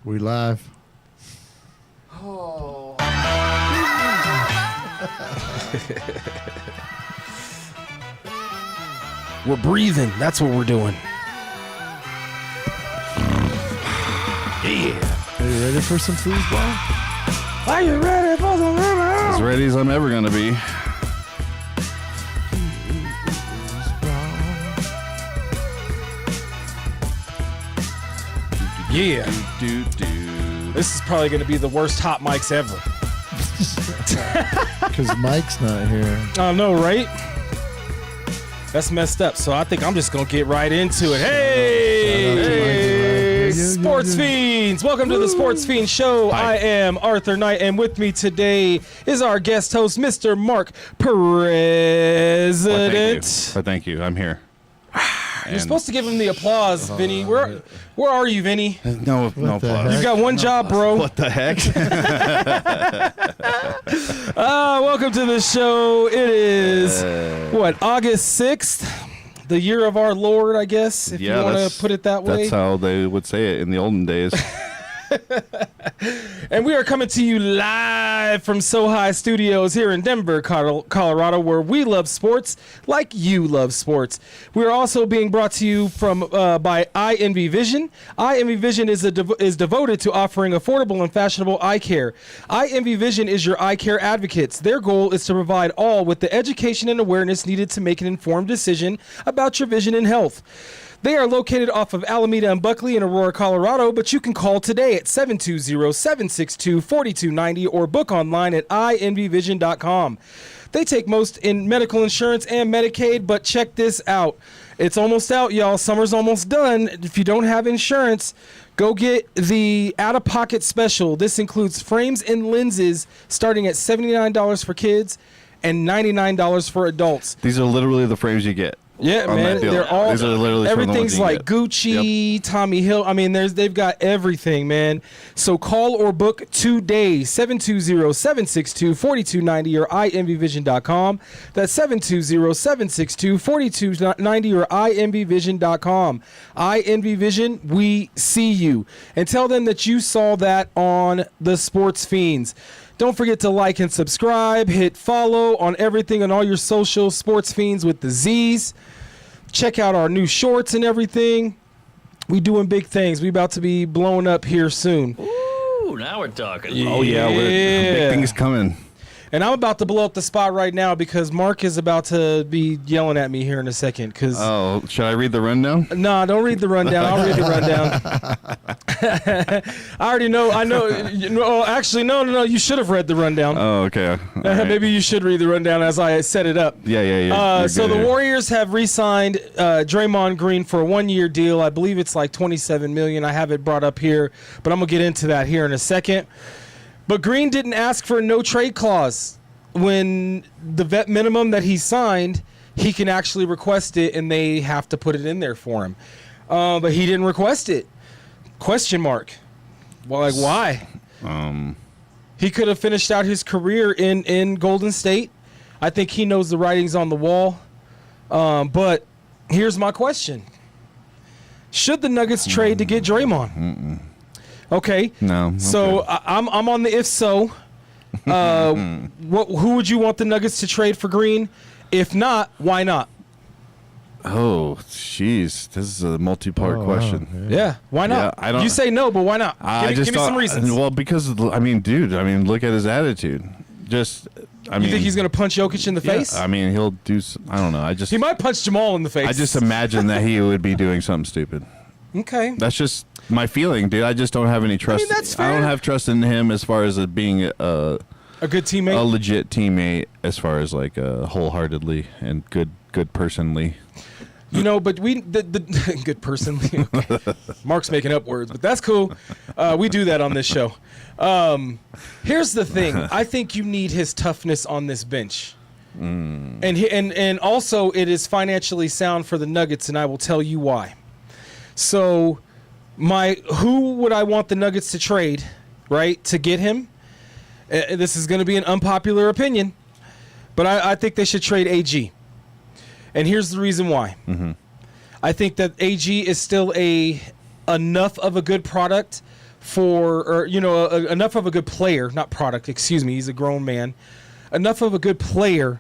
We live. Oh. We're breathing. That's what we're doing. Yeah. Are you ready for some foosball? Are you ready for some foosball? As ready as I'm ever going to be. Yeah. Do. This is probably going to be the worst hot mics ever. Because Mike's not here. I know, right? That's messed up. So I think I'm just going to get right into it. Hey, Sports Fiends. Welcome to the Sports Fiends Show. Hi. I am Arthur Knight, and with me today is our guest host, Mr. Mark President. Thank you. I'm here. You're supposed to give him the applause, Vinny. Where are you, Vinny? No the applause. You got one job, bro. What the heck? Welcome to the show. It is, August 6th? The year of our Lord, I guess, if you want to put it that way. That's how they would say it in the olden days. And we are coming to you live from So High Studios here in Denver, Colorado, where we love sports like you love sports. We are also being brought to you from by iEnvy Vision. iEnvy Vision is devoted to offering affordable and fashionable eye care. iEnvy Vision is your eye care advocates. Their goal is to provide all with the education and awareness needed to make an informed decision about your vision and health. They are located off of Alameda and Buckley in Aurora, Colorado, but you can call today at 720-762-4290 or book online at ienvyvision.com. They take most in medical insurance and Medicaid, but check this out. It's almost out, y'all. Summer's almost done. If you don't have insurance, go get the out-of-pocket special. This includes frames and lenses starting at $79 for kids and $99 for adults. These are literally the frames you get. Yeah, man, they're all. These are literally everything's like Gucci, Tommy Hill. I mean, they've got everything, man. So call or book today, 720-762-4290 or ienvyvision.com. That's 720-762-4290 or ienvyvision.com. iEnvyVision, we see you. And tell them that you saw that on the Sports Fiends. Don't forget to like and subscribe. Hit follow on everything on all your social Sports Fiends with the Z's. Check out our new shorts and everything. We doing big things. We about to be blowing up here soon. Ooh, now we're talking. Yeah. Oh, yeah. Big things coming. And I'm about to blow up the spot right now because Mark is about to be yelling at me here in a second. Oh, should I read the rundown? No, don't read the rundown. I'll read the rundown. I already know. I know. Actually, no. You should have read the rundown. Oh, okay. All right. Maybe you should read the rundown as I set it up. Yeah. So the Warriors have re-signed Draymond Green for a one-year deal. I believe it's like $27 million. I have it brought up here, but I'm gonna get into that here in a second. But Green didn't ask for a no-trade clause. When the vet minimum that he signed, he can actually request it, and they have to put it in there for him. But he didn't request it. Question mark. Well, like, why? He could have finished out his career in Golden State. I think he knows the writing's on the wall. But here's my question. Should the Nuggets trade to get Draymond? Okay. No. So okay. I'm on the if so. Who would you want the Nuggets to trade for Green? If not, why not? Oh, jeez. This is a multi-part question. Wow. Yeah, why not? Yeah, I don't- You say no, but why not? Give me some reasons. Well, because look at his attitude. You think he's going to punch Jokic in the face? I mean, he'll do. I don't know. He might punch Jamal in the face. I just imagine that he would be doing something stupid. Okay. That's just my feeling, dude. I just don't have any trust. I mean, that's fair. I don't have trust in him as far as being a good teammate. a legit teammate, as far as like wholeheartedly and good personally. But the good person. Okay. Mark's making up words, but that's cool. We do that on this show. Here's the thing. I think you need his toughness on this bench. And also it is financially sound for the Nuggets, and I will tell you why. So who would I want the Nuggets to trade, right, to get him? This is going to be an unpopular opinion, but I think they should trade AG. And here's the reason why. I think that AG is still enough of a good product enough of a good player, not product, excuse me, he's a grown man, enough of a good player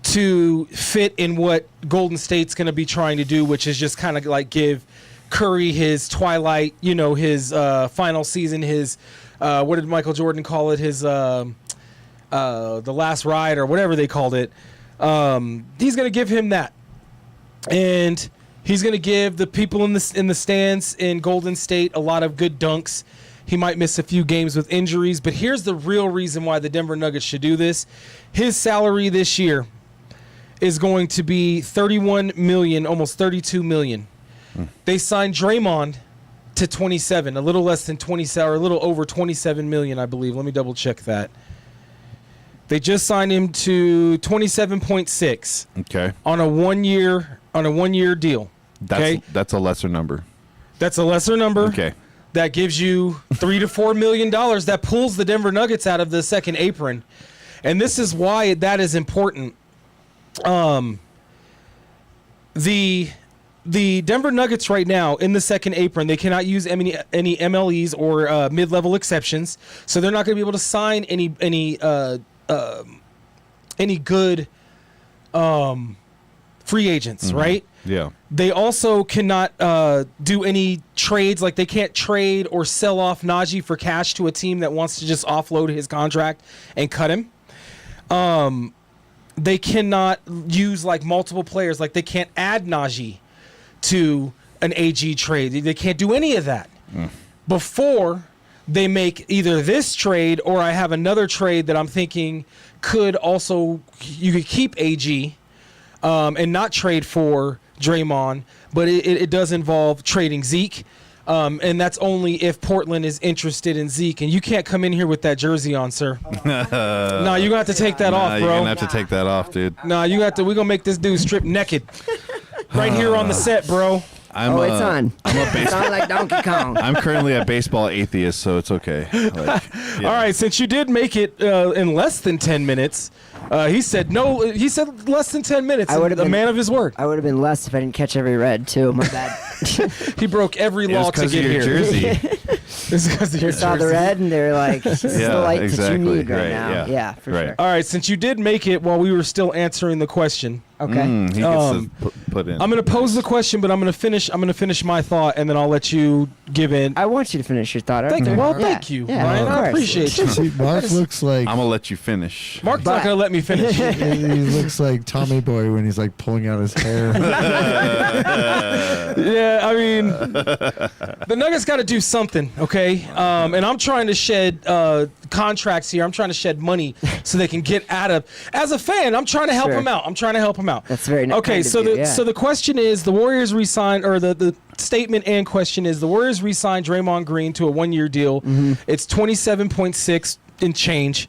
to fit in what Golden State's going to be trying to do, which is just kind of like give Curry his twilight, his final season, his, what did Michael Jordan call it? His, the last ride or whatever they called it. He's going to give him that. And he's going to give the people in the stands in Golden State a lot of good dunks. He might miss a few games with injuries, but here's the real reason why the Denver Nuggets should do this. His salary this year is going to be $31 million, almost $32 million. They signed Draymond to 27, a little less than 27, or a little over 27 million, I believe. Let me double check that. They just signed him to 27.6. Okay. On a one year deal. That's a lesser number. That's a lesser number. Okay. That gives you $3 to $4 million. That pulls the Denver Nuggets out of the second apron. And this is why that is important. The Denver Nuggets right now in the second apron, they cannot use any MLEs or mid-level exceptions, so they're not going to be able to sign any good free agents, right? Yeah. They also cannot do any trades, like they can't trade or sell off Najee for cash to a team that wants to just offload his contract and cut him. They cannot use like multiple players, like they can't add Najee to an AG trade. They can't do any of that before they make either this trade or I have another trade that I'm thinking could also, you could keep AG and not trade for Draymond, but it does involve trading Zeke. And that's only if Portland is interested in Zeke. And you can't come in here with that jersey on, sir. No, you're going to have to take that off, bro. You're going to have to take that off, dude. No, we're going to make this dude strip naked. Right here on the set, bro. It's on. It's on like Donkey Kong. I'm currently a baseball atheist, so it's okay. Like, yeah. All right, since you did make it in less than 10 minutes, he said no. He said less than 10 minutes. A man of his word. I would have been less if I didn't catch every red, too. My bad. He broke every law to get here. Jersey. It's because of your saw jersey. the red, and they're like, this is the light that you need right now. Yeah, for sure. All right, since you did make it while we were still answering the question. Okay. He gets to put in. I'm going to pose the question, but I'm going to finish my thought, and then I'll let you give in. I want you to finish your thought. Thank you. Well, Yeah. thank you, Yeah, Ryan. of I course. appreciate you. See, Mark looks like I'm gonna let you finish. Mark's not going to let me finish. he looks like Tommy Boy when he's like pulling out his hair. Yeah, I mean, the Nuggets got to do something, okay? And I'm trying to shed contracts here. I'm trying to shed money so they can get out of. As a fan, I'm trying to help them out. That's very okay. kind So of you, so the question is, the Warriors re-signed, or the statement and question is, the Warriors re-signed Draymond Green to a 1-year deal. It's 27.6 and change.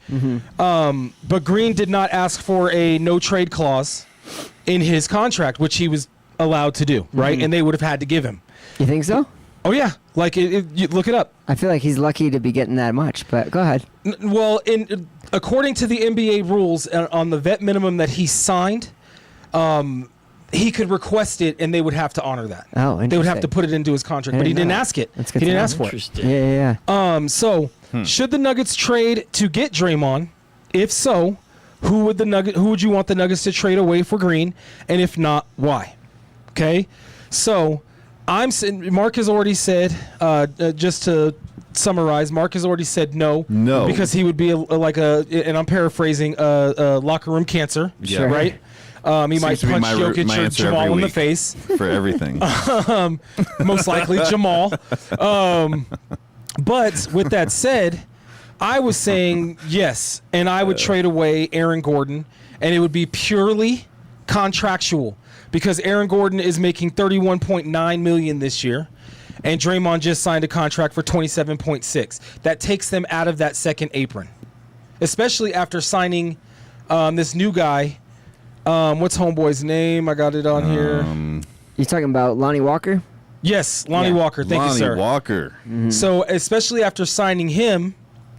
But Green did not ask for a no trade clause in his contract, which he was allowed to do, right? And they would have had to give him. You think so? Oh yeah, like you look it up. I feel like he's lucky to be getting that much, but go ahead. Well, according to the NBA rules, on the vet minimum that he signed, he could request it, and they would have to honor that. Oh, interesting. They would have to put it into his contract, but he didn't ask it. That's He good didn't to ask know. for it. Yeah. So should the Nuggets trade to get Draymond? If so, who would you want the Nuggets to trade away for Green? And if not, why? Okay, so Mark has already said, just to summarize, Mark has already said no, because he would be and I'm paraphrasing, a locker room cancer, Yeah. right? He might punch Jokic or Jamal in the face for everything. most likely Jamal. But with that said, I was saying yes, and I would trade away Aaron Gordon, and it would be purely contractual, because Aaron Gordon is making $31.9 million this year, and Draymond just signed a contract for $27.6. That takes them out of that second apron, especially after signing this new guy. What's homeboy's name? I got it on here. You talking about Lonnie Walker? Yes, Lonnie Walker. Thank you, sir. Lonnie Walker. So especially after signing him,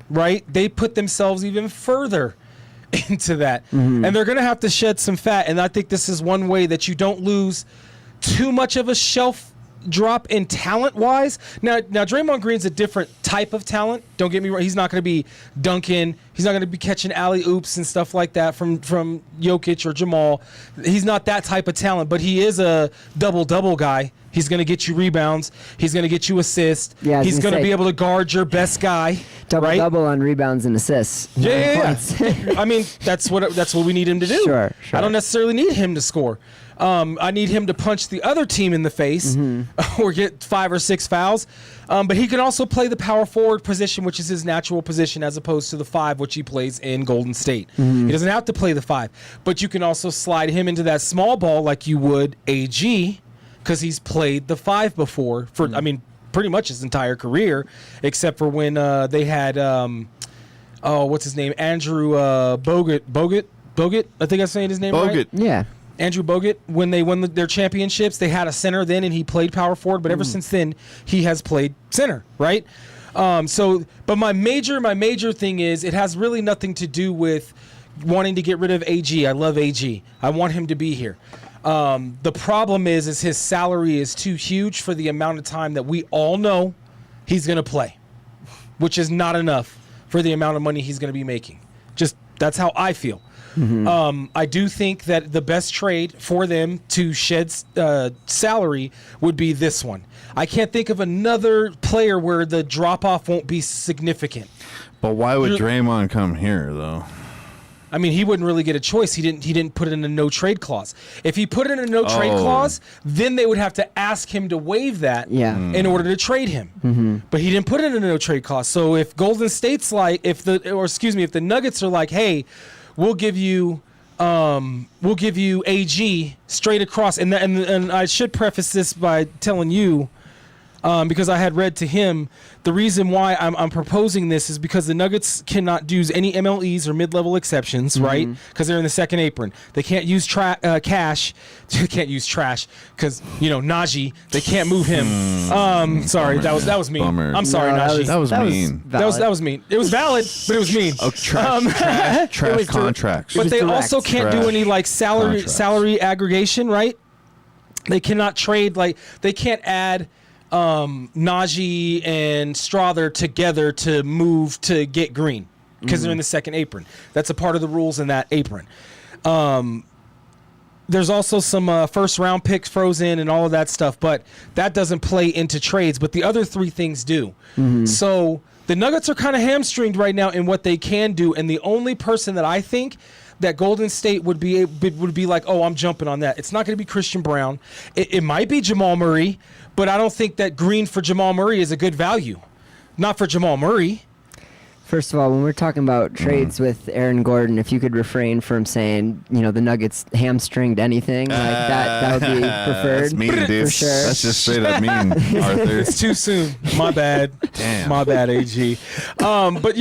right, they put themselves even further into that. And they're going to have to shed some fat. And I think this is one way that you don't lose too much of a shelf drop in talent-wise. Now Draymond Green's a different type of talent. Don't get me wrong. He's not going to be dunking. He's not going to be catching alley-oops and stuff like that from Jokic or Jamal. He's not that type of talent, but he is a double-double guy. He's going to get you rebounds. He's going to get you assists. Yeah, he's going to be able to guard your best guy. Double on rebounds and assists. Yeah. I mean, that's what we need him to do. Sure. I don't necessarily need him to score. I need him to punch the other team in the face or get 5 or 6 fouls. But he can also play the power forward position, which is his natural position, as opposed to the 5, which he plays in Golden State. He doesn't have to play the 5. But you can also slide him into that small ball like you would AG, because he's played the 5 before for, pretty much his entire career, except for when they had, what's his name? Andrew Bogut? I think I'm saying his name right? Yeah. Andrew Bogut, when they won their championships, they had a center then, and he played power forward. But ever since then, he has played center, right? But my major thing is it has really nothing to do with wanting to get rid of AG. I love AG. I want him to be here. The problem is his salary is too huge for the amount of time that we all know he's going to play, which is not enough for the amount of money he's going to be making. Just that's how I feel. I do think that the best trade for them to shed salary would be this one. I can't think of another player where the drop-off won't be significant. But why would Draymond come here, though? I mean, he wouldn't really get a choice. He didn't put in a no-trade clause. If he put in a no-trade clause, then they would have to ask him to waive that in order to trade him. But he didn't put in a no-trade clause. So if Golden State's like, if the Nuggets are like, hey, we'll give you AG straight across, and I should preface this by telling you, because I had read to him, the reason why I'm proposing this is because the Nuggets cannot use any MLEs or mid-level exceptions, right? Because they're in the second apron. They can't use cash. They can't use trash because Najee. They can't move him. Sorry, that was mean. Bummer. I'm sorry, Najee. That was mean. That was mean. It was valid, but it was mean. Oh, trash contracts. But they also can't do any like salary aggregation, right? They cannot trade they can't add Najee and Strother together to move to get Green because they're in the second apron. That's a part of the rules in that apron. There's also some first round picks frozen and all of that stuff, but that doesn't play into trades, but the other 3 things do. So the Nuggets are kind of hamstringed right now in what they can do, and the only person that I think that Golden State would be like, oh, I'm jumping on that. It's not going to be Christian Brown. It might be Jamal Murray, but I don't think that Green for Jamal Murray is a good value. Not for Jamal Murray. First of all, when we're talking about trades with Aaron Gordon, if you could refrain from saying, the Nuggets hamstringed anything, like that would be preferred. That's mean, dude. For sure. That's just straight up mean, Arthur. It's too soon. My bad. Damn. My bad, AG. But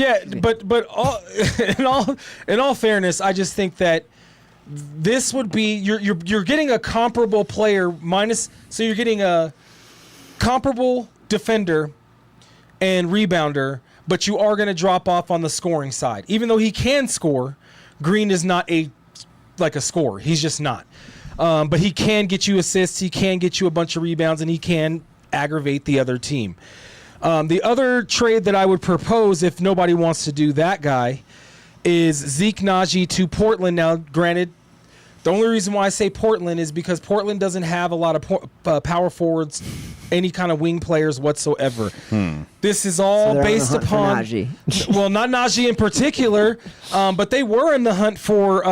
in all fairness, I just think that this would be you're getting a comparable player so you're getting a comparable defender and rebounder, but you are going to drop off on the scoring side. Even though he can score, Green is not a scorer. He's just not. But he can get you assists, he can get you a bunch of rebounds, and he can aggravate the other team. The other trade that I would propose, if nobody wants to do that guy, is Zeke Najee to Portland. Now, granted, the only reason why I say Portland is because Portland doesn't have a lot of power forwards, any kind of wing players whatsoever. This is all based upon well, not Najee in particular, but they were in the hunt for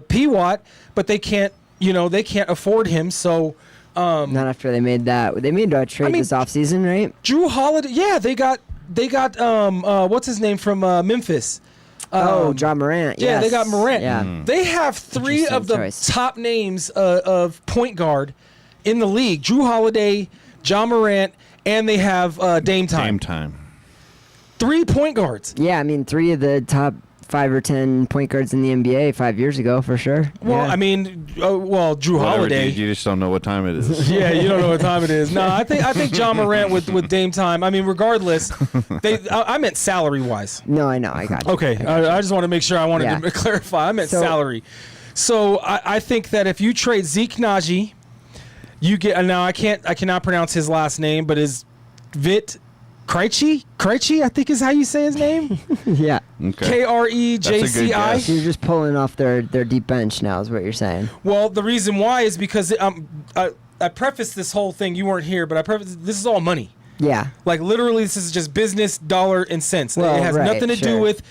P-Watt, but they can't afford him. So not after they made that. They made a trade this offseason, right? Drew Holiday. Yeah, they got what's his name from Memphis. John Morant. Yeah, yes. They got Morant. Yeah. They have 3 of the top names of point guard in the league. Drew Holiday, John Morant, and they have Dame Time. Dame Time. 3 point guards. Yeah, 3 of the top 5 or 10 point guards in the NBA 5 years ago, for sure. Well, yeah. Drew Holiday. You just don't know what time it is. Yeah, you don't know what time it is. No, I think John Morant with Dame Time. Regardless, I meant salary wise. No, I know. I got you. Okay, I just want to make sure. I wanted to clarify. I meant salary. So I think that if you trade Zeke Najee, You get now. I cannot pronounce his last name, but is Vit Krejci? Krejci, I think is how you say his name. Yeah. Okay. Krejci. guess. You're just pulling off their deep bench now, is what you're saying. Well, the reason why is because I prefaced this whole thing. You weren't here, but I prefaced this is all money. Yeah. Like literally, this is just business, dollar and cents. Well, it has right, nothing to do sure. with.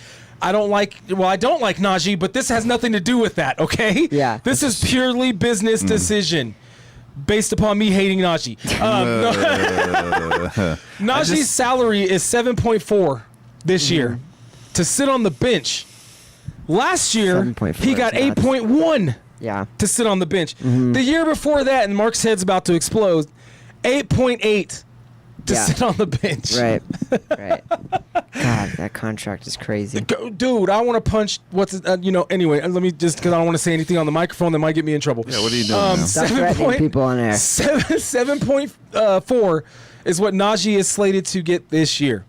I don't like Najee, but this has nothing to do with that. Okay. Yeah. This is purely business decision. Based upon me hating Najee. Najee's salary is 7.4 this year to sit on the bench. Last year, 7.4 he got is nuts. 8.1 Yeah. to sit on the bench. The year before that, and Mark's head's about to explode, 8.8 to Yeah. sit on the bench. Right. Right. God, that contract is crazy. Dude, I want to punch anyway, let me just, because I don't want to say anything on the microphone that might get me in trouble. Yeah, what are you doing now? Stop threatening people on air. 7.4 is what Najee is slated to get this year.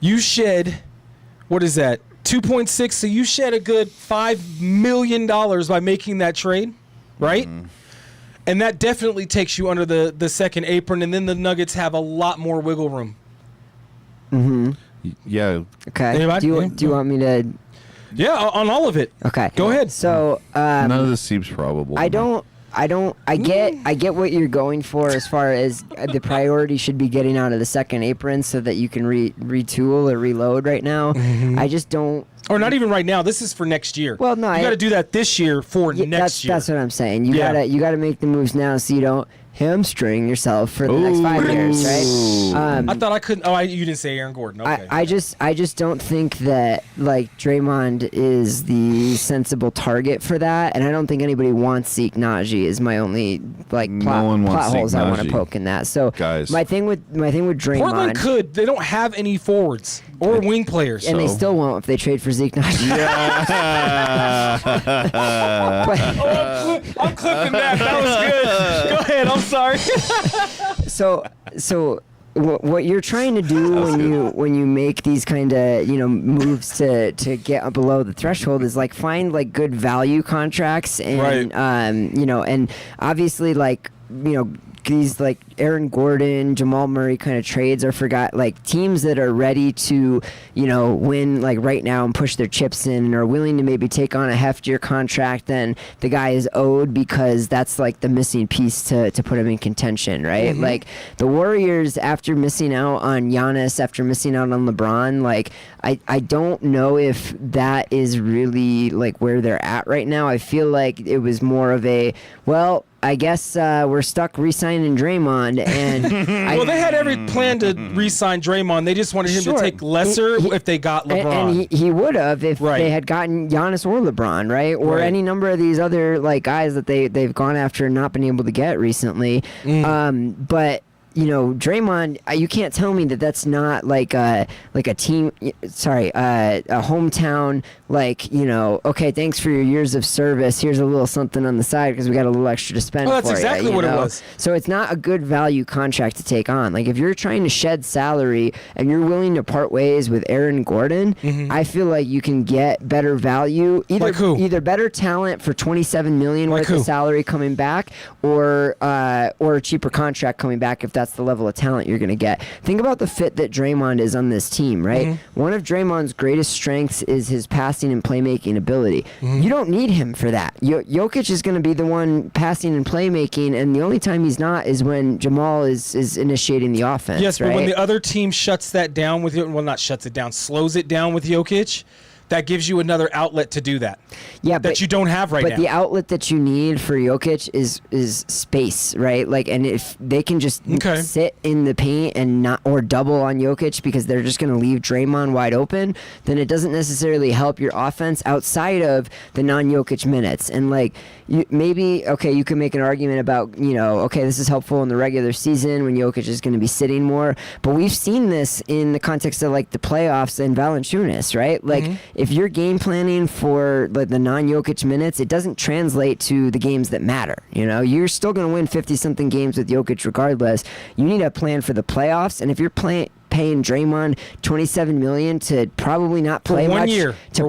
You shed, what is that, 2.6, so you shed a good $5 million by making that trade, right? And that definitely takes you under the second apron, and then the Nuggets have a lot more wiggle room. Yeah. Okay. Anybody? Do you want me to? Yeah, on all of it. Okay. Go ahead. So None of this seems probable. I get what you're going for as far as the priority should be getting out of the second apron so that you can retool or reload right now. I just don't. Or not even right now. This is for next year. Well, no, you got to do that this year for next year. That's what I'm saying. You Yeah. gotta make the moves now so you don't hamstring yourself for the next 5 years, right? I thought I couldn't. You didn't say Aaron Gordon. Okay. I just don't think that like Draymond is the sensible target for that, and I don't think anybody wants Zeke Najee. Is my only No one wants plot holes Zeke I want to Najee. poke in that. So Guys. my thing with Draymond, Portland could. They don't have any forwards or wing players. and they So- still won't if they trade for Zeke Najee. But- I'm clipping that. That was good. Go ahead. I'm sorry. so what you're trying to do when you make these kind of moves to get up below the threshold is like find like good value contracts and and obviously these like Aaron Gordon, Jamal Murray kind of trades are teams that are ready to win like right now and push their chips in and are willing to maybe take on a heftier contract than the guy is owed because that's like the missing piece to put him in contention, right? Like the Warriors, after missing out on Giannis, after missing out on LeBron, like I don't know if that is really like where they're at right now. I feel like it was more of a I guess we're stuck re-signing Draymond, and Well, they had every plan to re-sign Draymond. They just wanted him to take lesser if they got LeBron. and he would have if Right. they had gotten Giannis or LeBron, right? Or Right. any number of these other like guys that they've gone after and not been able to get recently. But Draymond, you can't tell me that that's not like a team. Sorry, a hometown. Okay, thanks for your years of service. Here's a little something on the side because we got a little extra to spend. Well, that's for exactly you what it know? was. So it's not a good value contract to take on. Like if you're trying to shed salary and you're willing to part ways with Aaron Gordon, I feel like you can get better value, Like who? either better talent for $27 million Like worth who? of salary coming back, or a cheaper contract coming back if that's the level of talent you're going to get. Think about the fit that Draymond is on this team, right? One of Draymond's greatest strengths is his passing and playmaking ability. You don't need him for that. Jokic is going to be the one passing and playmaking, and the only time he's not is when Jamal is initiating the offense. Yes, but right? when the other team shuts that down with not shuts it down, slows it down with Jokic, that gives you another outlet to do that. Yeah, that you don't have right but now. the outlet that you need for Jokic is space, right? Like, and if they can just sit in the paint and not or double on Jokic because they're just going to leave Draymond wide open, then it doesn't necessarily help your offense outside of the non-Jokic minutes. And like, you can make an argument about this is helpful in the regular season when Jokic is going to be sitting more, but we've seen this in the context of like the playoffs and Valanciunas, right? Like, if you're game planning for like the non-Jokic minutes, it doesn't translate to the games that matter. You're still going to win 50-something games with Jokic regardless. You need a plan for the playoffs, and if you're paying Draymond $27 million to probably not play for 1 much year, to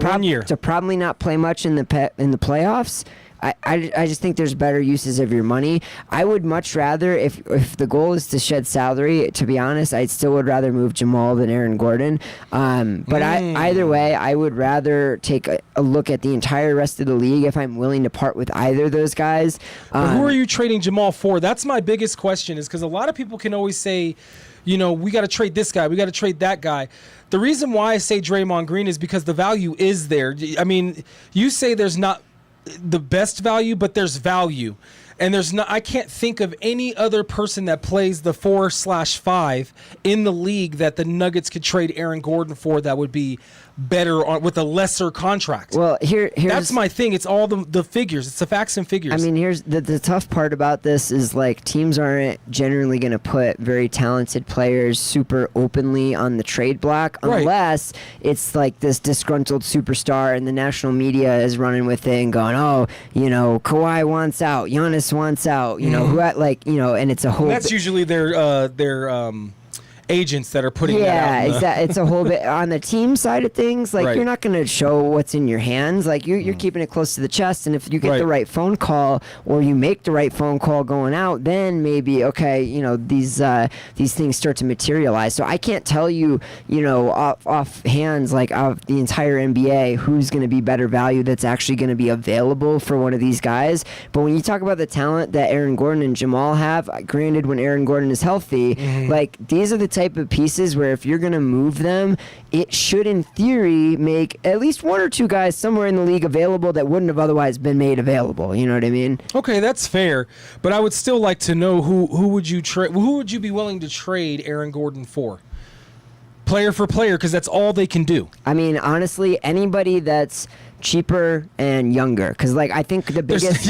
probably not play much in the playoffs, I just think there's better uses of your money. I would much rather, if the goal is to shed salary, to be honest, I still would rather move Jamal than Aaron Gordon. But either way, I would rather take a look at the entire rest of the league if I'm willing to part with either of those guys. But who are you trading Jamal for? That's my biggest question, is because a lot of people can always say, we got to trade this guy, we got to trade that guy. The reason why I say Draymond Green is because the value is there. I mean, you say there's not the best value, but there's value. And I can't think of any other person that plays the 4/5 in the league that the Nuggets could trade Aaron Gordon for that would be better with a lesser contract. Well, here's that's my thing. It's all the figures. It's the facts and figures. I mean, here's the tough part about this is like teams aren't generally going to put very talented players super openly on the trade block unless it's like this disgruntled superstar and the national media is running with it and going, Kawhi wants out, Giannis wants out, and it's a whole. That's usually their agents that are putting that out. Yeah, exactly. It's a whole bit on the team side of things. Like you're not going to show what's in your hands. Like you're keeping it close to the chest. And if you get the right phone call or you make the right phone call going out, then maybe these things start to materialize. So I can't tell you, off hands like of the entire NBA who's going to be better value that's actually going to be available for one of these guys. But when you talk about the talent that Aaron Gordon and Jamal have, granted when Aaron Gordon is healthy, like these are the type of pieces where if you're going to move them, it should in theory make at least one or two guys somewhere in the league available that wouldn't have otherwise been made available. You know what I mean? Okay, that's fair. But I would still like to know who would you be willing to trade Aaron Gordon for? Player for player, because that's all they can do. I mean, honestly, anybody that's cheaper and younger, because I think the biggest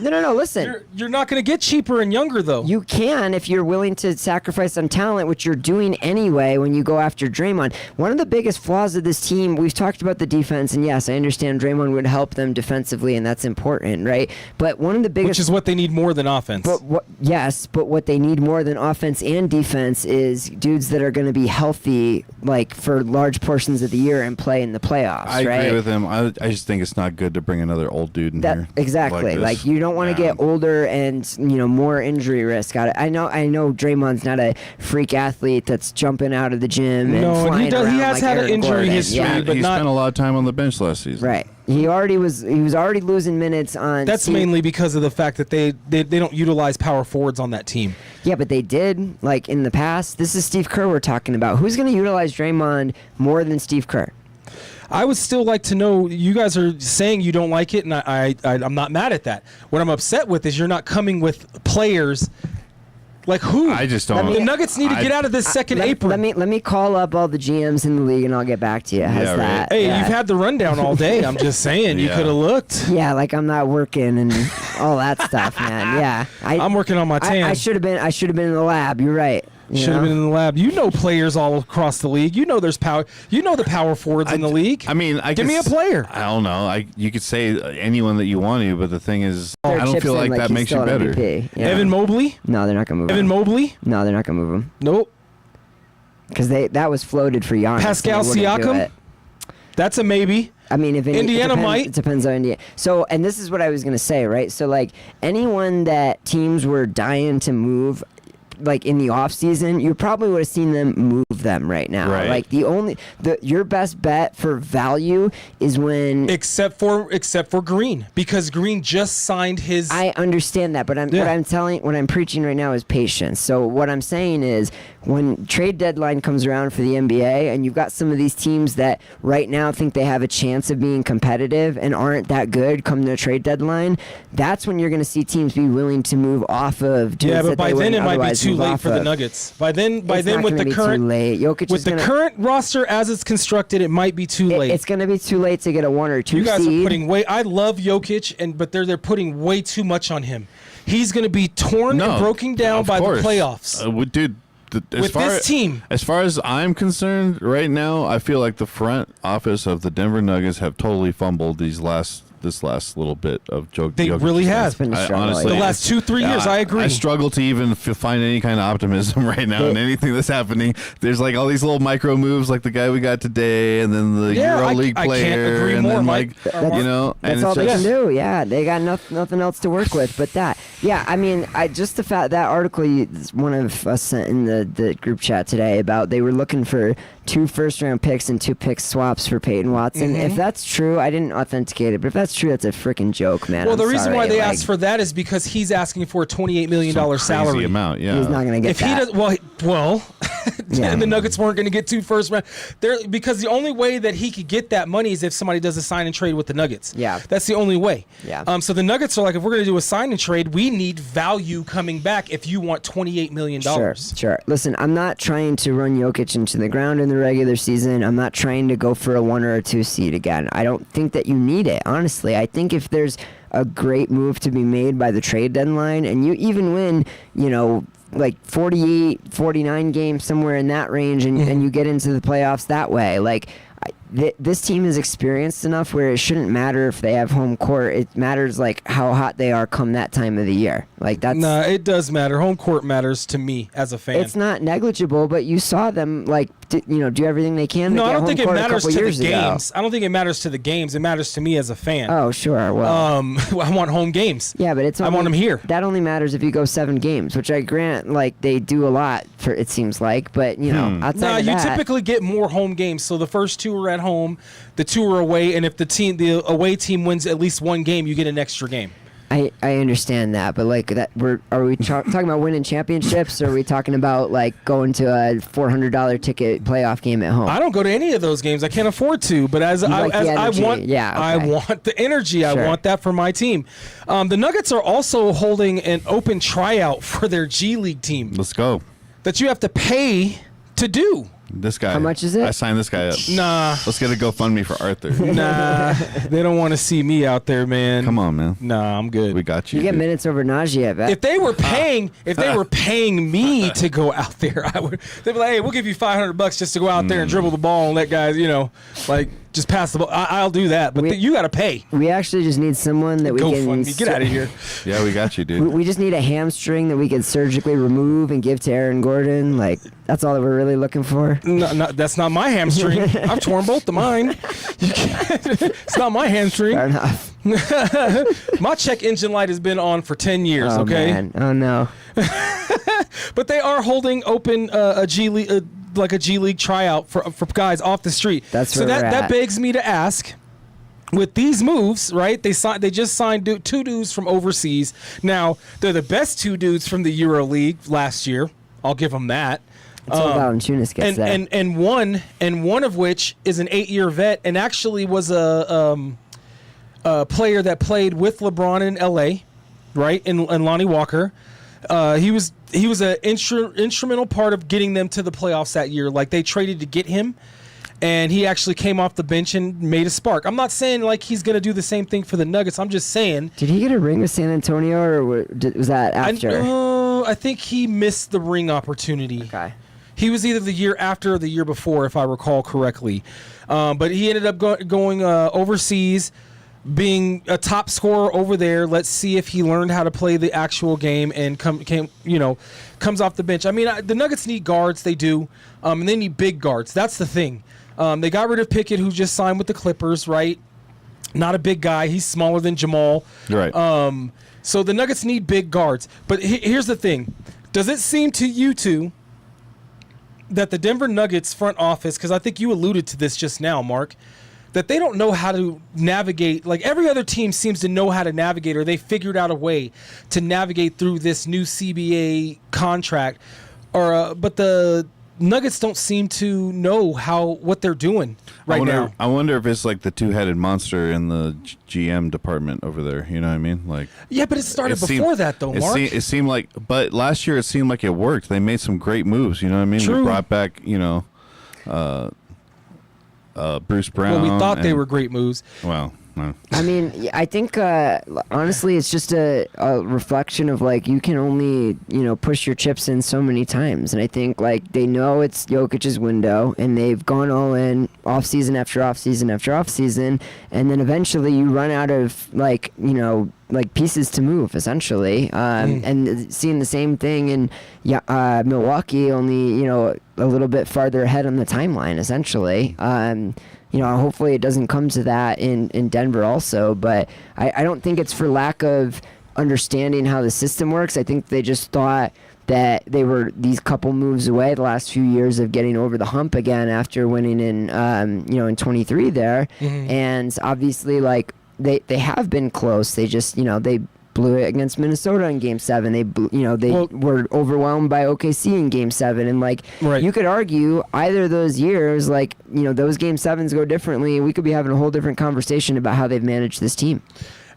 no listen, you're not going to get cheaper and younger though. You can if you're willing to sacrifice on talent, which you're doing anyway when you go after Draymond. One of the biggest flaws of this team, we've talked about the defense, and yes, I understand Draymond would help them defensively, and that's important, right? But one of the biggest, which is what they need more than offense. But what they need more than offense and defense is dudes that are going to be healthy for large portions of the year and play in the playoffs. I agree with him. I just think it's not good to bring another old dude in here. Exactly. Like you don't want to get older and more injury risk. I know Draymond's not a freak athlete that's jumping out of the gym and flying around. He has had an injury history, but he spent a lot of time on the bench last season. Right. He was already losing minutes on. That's mainly because of the fact that they don't utilize power forwards on that team. Yeah, but they did in the past. This is Steve Kerr we're talking about. Who's going to utilize Draymond more than Steve Kerr? I would still like to know. You guys are saying you don't like it, and I'm not mad at that. What I'm upset with is you're not coming with players. Like who? I just don't. The Nuggets need to get out of this second apron. Let me call up all the GMs in the league and I'll get back to you. How's that? Hey, you've had the rundown all day. I'm just saying you could have looked. Yeah, I'm not working and all that stuff, man. Yeah, I'm working on my tan. I should have been in the lab. You're right. Should have been in the lab. You know players all across the league. You know there's power. You know the power forwards in the league. I mean, give me a player. I don't know. You could say anyone that you want to, but the thing is, I don't feel like that makes you better. MVP, Evan Mobley? No, they're not gonna move him. Evan Mobley? No, they're not gonna move him. Nope. Because that was floated for Giannis. Pascal Siakam? That's a maybe. I mean, if Indiana might. It depends on Indiana. So, and this is what I was gonna say, right? So, anyone that teams were dying to move, in the off season, you probably would have seen them move them right now. Right. Your best bet for value is when except for Green, because Green just signed his. I understand that, but what I'm preaching right now is patience. So what I'm saying is when trade deadline comes around for the NBA and you've got some of these teams that right now think they have a chance of being competitive and aren't that good come the trade deadline, that's when you're going to see teams be willing to move off of dudes but that by they then it might be otherwise too move late off for the of. Nuggets. By then with the current current roster as it's constructed, it might be too late. It's going to be too late to get a 1 or 2 You guys seed. are putting I love Jokic, but they're putting way too much on him. He's going to be torn and broken down by the playoffs. Dude, this team. As far as I'm concerned, right now, I feel like the front office of the Denver Nuggets have totally fumbled these last this last little bit of joke. They really have. Honestly, the last 2-3 years, I agree. I struggle to even find any kind of optimism right now in anything that's happening. There's like all these little micro moves, like the guy we got today, and then the EuroLeague player, I can't agree and more, then Mike. That's all they can do. Yeah, they got nothing else to work with but that. Yeah, I mean, just the fact that article one of us sent in the group chat today about they were looking for 2 first-round picks and 2 pick swaps for Peyton Watson. Mm-hmm. If that's true, I didn't authenticate it, but if that's true, that's a freaking joke, man. Well, the reason why they asked for that is because he's asking for a $28 million salary amount. Yeah, he's not going to get if that. He does, well, and the Nuggets weren't going to get 2 first round. Because the only way that he could get that money is if somebody does a sign and trade with the Nuggets. Yeah, that's the only way. Yeah. So the Nuggets are like, if we're going to do a sign and trade, we need value coming back. If you want $28 million, sure. Listen, I'm not trying to run Jokic into the ground in the regular season. I'm not trying to go for a 1 or a 2 seed again. I don't think that you need it, honestly. I think if there's a great move to be made by the trade deadline and you even win, like 48, 49 games, somewhere in that range, and you get into the playoffs that way, like this team is experienced enough where it shouldn't matter if they have home court. It matters like how hot they are come that time of the year. Like that's no, it does matter. Home court matters to me as a fan. It's not negligible, but you saw them do everything they can. No, to get I don't think it matters to the games. Ago. I don't think it matters to the games. It matters to me as a fan. Oh, sure. Well, I want home games. Yeah, but I want them here. That only matters if you go 7 games, which I grant, like they do a lot for. It seems like, but outside of that, you typically get more home games. So the first 2 are at home, the 2 are away, and if the away team wins at least 1 game, you get an extra game. I understand that, but like that, are we talking about winning championships, or are we talking about like going to a $400 ticket playoff game at home? I don't go to any of those games. I can't afford to, but I want the energy. Sure. I want that for my team. The Nuggets are also holding an open tryout for their G League team. Let's go. That you have to pay to do. This guy. How much is it? I signed this guy up. Nah. Let's get a GoFundMe for Arthur. Nah. They don't want to see me out there, man. Come on, man. Nah, I'm good. We got you. You get minutes over Najee, I bet. If they were paying me to go out there, they'd be like, hey, we'll give you $500 just to go out there and dribble the ball and let guys, just pass the ball. I'll do that, but you got to pay. We actually just need someone that we can get out of here. Yeah, we got you, dude. We just need a hamstring that we can surgically remove and give to Aaron Gordon. Like that's all that we're really looking for. No, that's not my hamstring. I've torn both of mine. It's not my hamstring. Fair enough. My check engine light has been on for 10 years. Oh, okay. Man. Oh no. But they are holding open a G League. Like a G League tryout for guys off the street. That's where that begs me to ask, with these moves, right? They just signed 2 dudes from overseas. Now they're the best 2 dudes from the EuroLeague last year. I'll give them that. Until Valanciunas gets there. And one of which is an 8-year vet and actually was a player that played with LeBron in LA, right? And Lonnie Walker. He was an instrumental part of getting them to the playoffs that year. Like they traded to get him, and he actually came off the bench and made a spark. I'm not saying like he's going to do the same thing for the Nuggets. I'm just saying. Did he get a ring with San Antonio, or was that after? I think he missed the ring opportunity. Okay. He was either the year after or the year before, if I recall correctly. But he ended up going overseas, being a top scorer over there. Let's see if he learned how to play the actual game and comes off the bench. I mean, the Nuggets need guards. They do. And they need big guards. That's the thing. They got rid of Pickett, who just signed with the Clippers, right? Not a big guy. He's smaller than Jamal. Right. So the Nuggets need big guards. But here's the thing. Does it seem to you two that the Denver Nuggets front office, because I think you alluded to this just now, Mark, that they don't know how to navigate? Like every other team seems to know how to navigate, or they figured out a way to navigate through this new CBA contract, but the Nuggets don't seem to know what they're doing now. I wonder if it's like the 2-headed monster in the GM department over there. You know what I mean? Like, yeah, but it started before that, though, Mark. It seemed like, but last year it seemed like it worked. They made some great moves. You know what I mean? True. They brought back, Bruce Brown. Well, we thought they were great moves. Well, I mean, I think honestly, it's just a reflection of like you can only push your chips in so many times, and I think like they know it's Jokic's window, and they've gone all in off season after off season after off season, and then eventually you run out of like pieces to move essentially, and seeing the same thing in Milwaukee, only a little bit farther ahead on the timeline essentially. Hopefully it doesn't come to that in Denver also, but I don't think it's for lack of understanding how the system works. I think they just thought that they were these couple moves away the last few years of getting over the hump again after winning in 23 there. And obviously like they have been close. They just, they blew it against Minnesota in Game 7. They were overwhelmed by OKC in Game 7, and like you could argue either of those years, like those Game 7s go differently. We could be having a whole different conversation about how they've managed this team.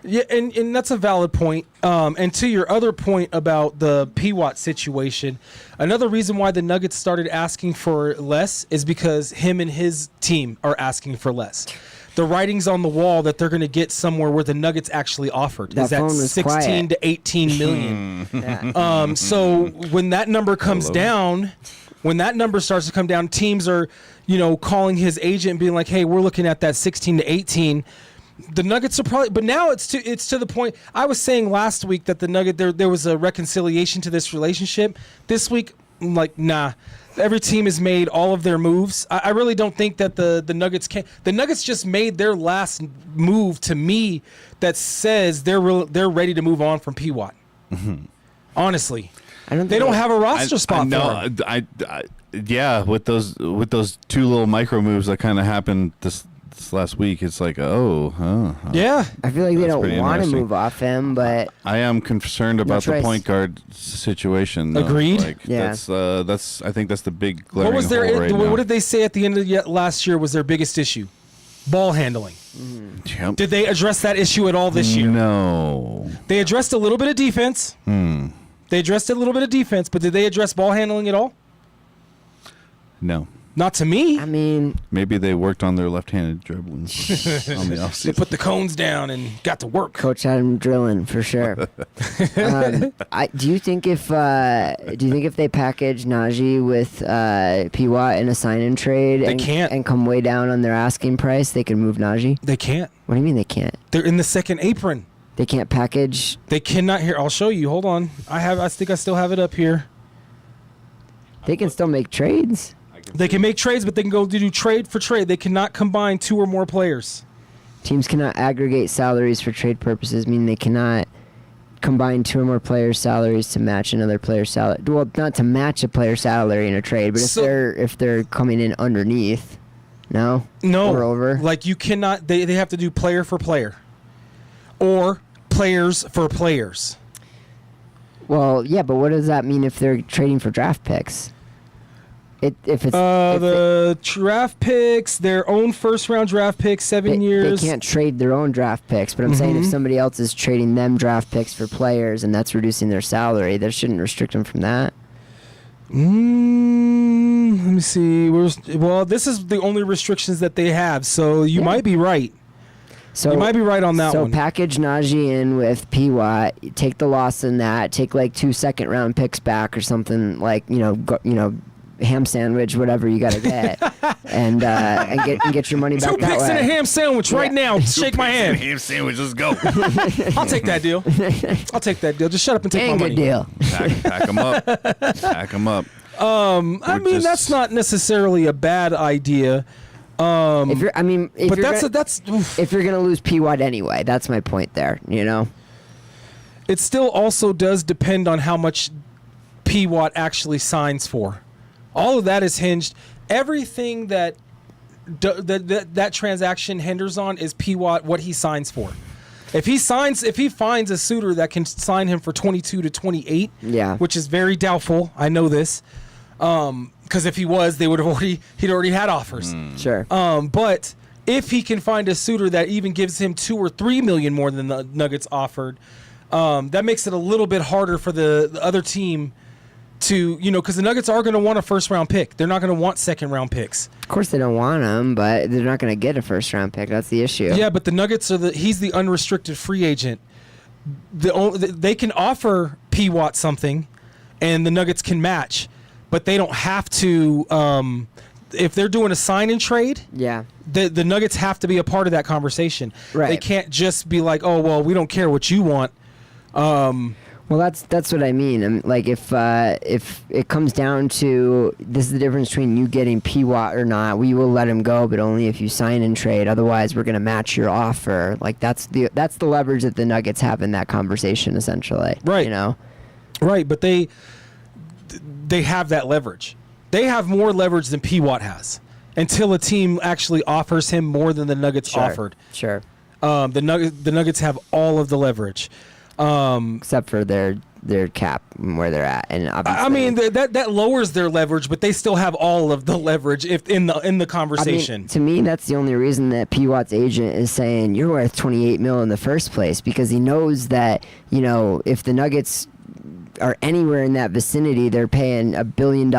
Yeah, and that's a valid point. And to your other point about the P-Watt situation, another reason why the Nuggets started asking for less is because him and his team are asking for less. The writing's on the wall that they're going to get somewhere where the Nuggets actually offered is at 16 to 18 million. So when that number comes down, when that number starts to come down, teams are, calling his agent and being like, "Hey, we're looking at that 16 to 18." The Nuggets are probably, but now it's to the point. I was saying last week that the Nugget there was a reconciliation to this relationship. This week, I'm like, nah. Every team has made all of their moves. I really don't think that the Nuggets can. The Nuggets just made their last move to me that says they're ready to move on from P-Watt. Honestly, they don't have a roster spot for him. Yeah, with those two little micro moves that kind of happened this last week, it's like, yeah. I feel like they don't want to move off him, but I am concerned about the point guard situation. Though. Agreed. Like, yeah, that's. I think that's the big glaring hole right now. What did they say at the end of last year was their biggest issue? Ball handling. Yep. Did they address that issue at all this year? No. They addressed a little bit of defense. They addressed a little bit of defense, but did they address ball handling at all? No. Not to me. I mean, maybe they worked on their left-handed dribblings on the offseason. They put the cones down and got to work. Coach had him drilling for sure. Do you think if they package Najee with P-Watt in a sign-in trade and come way down on their asking price, they can move Najee? They can't. What do you mean they can't? They're in the second apron. They can't package. They cannot. Here, I'll show you. Hold on. I think I still have it up here. They can still make trades. They can make trades, but they can go do trade for trade. They cannot combine two or more players. Teams cannot aggregate salaries for trade purposes, meaning they cannot combine two or more players' salaries to match another player's salary. Well, not to match a player's salary in a trade, but if they're coming in underneath, no, or over. Like you cannot. They have to do player for player, or players for players. Well, yeah, but what does that mean if they're trading for draft picks? Draft picks, their own first-round draft picks, 7 years. They can't trade their own draft picks, but I'm saying if somebody else is trading them draft picks for players and that's reducing their salary, that shouldn't restrict them from that. Let me see. Well, this is the only restrictions that they have, so you might be right. So you might be right on that one. So package Najee in with P-Watt, take the loss in that, take like 2 second-round picks back or something like, ham sandwich, whatever you got to get, and get your money back. 2 that picks way. and a ham sandwich right now. Shake my hand. Ham sandwich, let's go. I'll take that deal. Just shut up and take my money. Good deal. Pack them up. Pack them up. I mean, that's not necessarily a bad idea. If you're gonna lose P-Watt anyway, that's my point there. It still also does depend on how much P-Watt actually signs for. All of that is hinged. Everything that transaction hinders on is P-Watt, what he signs for. If he finds a suitor that can sign him for 22 to 28, which is very doubtful. I know this, because if he was, he'd already had offers. Sure. But if he can find a suitor that even gives him $2 or $3 million more than the Nuggets offered, that makes it a little bit harder for the other team to, because the Nuggets are going to want a first-round pick. They're not going to want second-round picks. Of course they don't want him, but they're not going to get a first-round pick. That's the issue. Yeah, but the Nuggets he's the unrestricted free agent. They can offer P. Watt something, and the Nuggets can match, but they don't have to. If they're doing a sign and trade, the Nuggets have to be a part of that conversation. Right. They can't just be like, oh well, we don't care what you want. Well, that's what I mean. Like if it comes down to this is the difference between you getting P. Watt or not, we will let him go, but only if you sign and trade. Otherwise, we're going to match your offer. Like that's the leverage that the Nuggets have in that conversation, essentially. Right. Right, but they have that leverage. They have more leverage than P. Watt has until a team actually offers him more than the Nuggets offered. Sure. The Nuggets have all of the leverage. Except for their cap and where they're at, and obviously, I mean that lowers their leverage, but they still have all of the leverage if in the conversation. I mean, to me, that's the only reason that P. Watt's agent is saying you're worth $28 million in the first place, because he knows that if the Nuggets are anywhere in that vicinity, they're paying $1 billion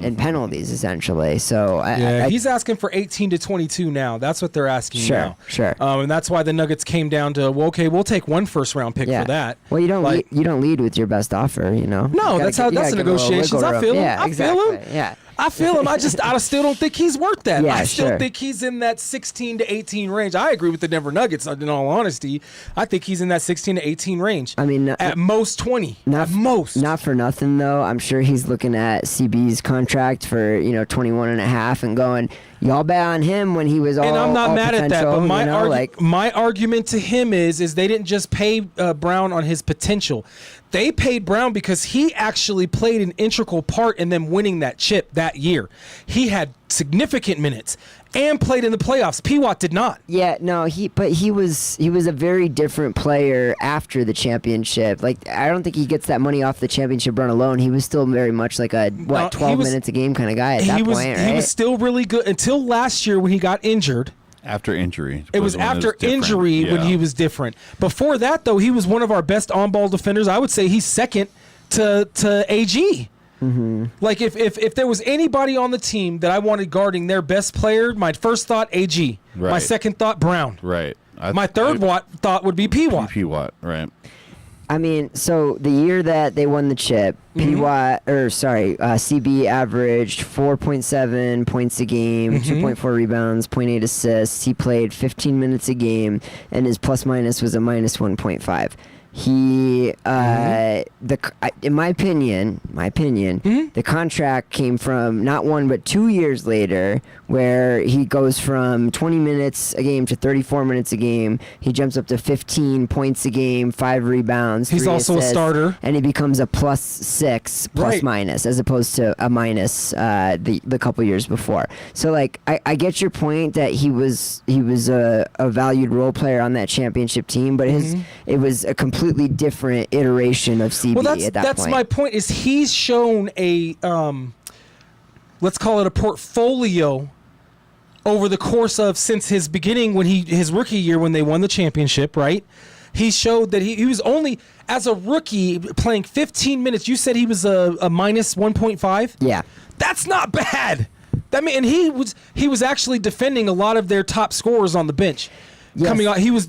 in penalties, essentially. So he's asking for 18 to 22 now. That's what they're asking now. Sure. And that's why the Nuggets came down to, well, okay, we'll take one first-round pick for that. Well, you don't lead with your best offer, No, that's the negotiations. I feel him. Yeah, exactly. Yeah. I feel him. I still don't think he's worth that. Yeah, I still think he's in that 16 to 18 range. I agree with the Denver Nuggets, in all honesty. I think he's in that 16 to 18 range. I mean, at most 20. At most. Not for nothing, though. I'm sure he's looking at CB's contract for 21 and a half and going, y'all bet on him when he was all. And I'm not mad at that, but my my argument to him is they didn't just pay Brown on his potential. They paid Brown because he actually played an integral part in them winning that chip that year. He had significant minutes and played in the playoffs. P. Watt did not. Yeah, no, he was a very different player after the championship. Like, I don't think he gets that money off the championship run alone. He was still very much like a 12 minutes a game kind of guy at that point, right? He was still really good until last year when he got injured. After injury. It was after injury when he was different. Before that, though, he was one of our best on-ball defenders. I would say he's second to AG. Mm-hmm. Like, if there was anybody on the team that I wanted guarding their best player, my first thought, AG. Right. My second thought, Brown. Right. My third thought would be P. Watt. P. Watt, right. I mean, so the year that they won the chip, CB averaged 4.7 points a game, 2.4 rebounds, 0.8 assists. He played 15 minutes a game, and his plus minus was a minus 1.5. He, in my opinion, the contract came from not 1 but 2 years later, where he goes from 20 minutes a game to 34 minutes a game. He jumps up to 15 points a game, 5 rebounds. He's also assists, a starter, and he becomes a +6 plus minus, as opposed to a minus the couple years before. So like, I get your point that he was a valued role player on that championship team, but it was a completely different iteration of CB at that point. That's my point. Is he's shown a let's call it a portfolio over the course of since his beginning when his rookie year when they won the championship, right? He showed that he was only as a rookie playing 15 minutes. You said he was a minus 1.5. Yeah, that's not bad. And he was actually defending a lot of their top scorers on the bench. Yes. Coming out, he was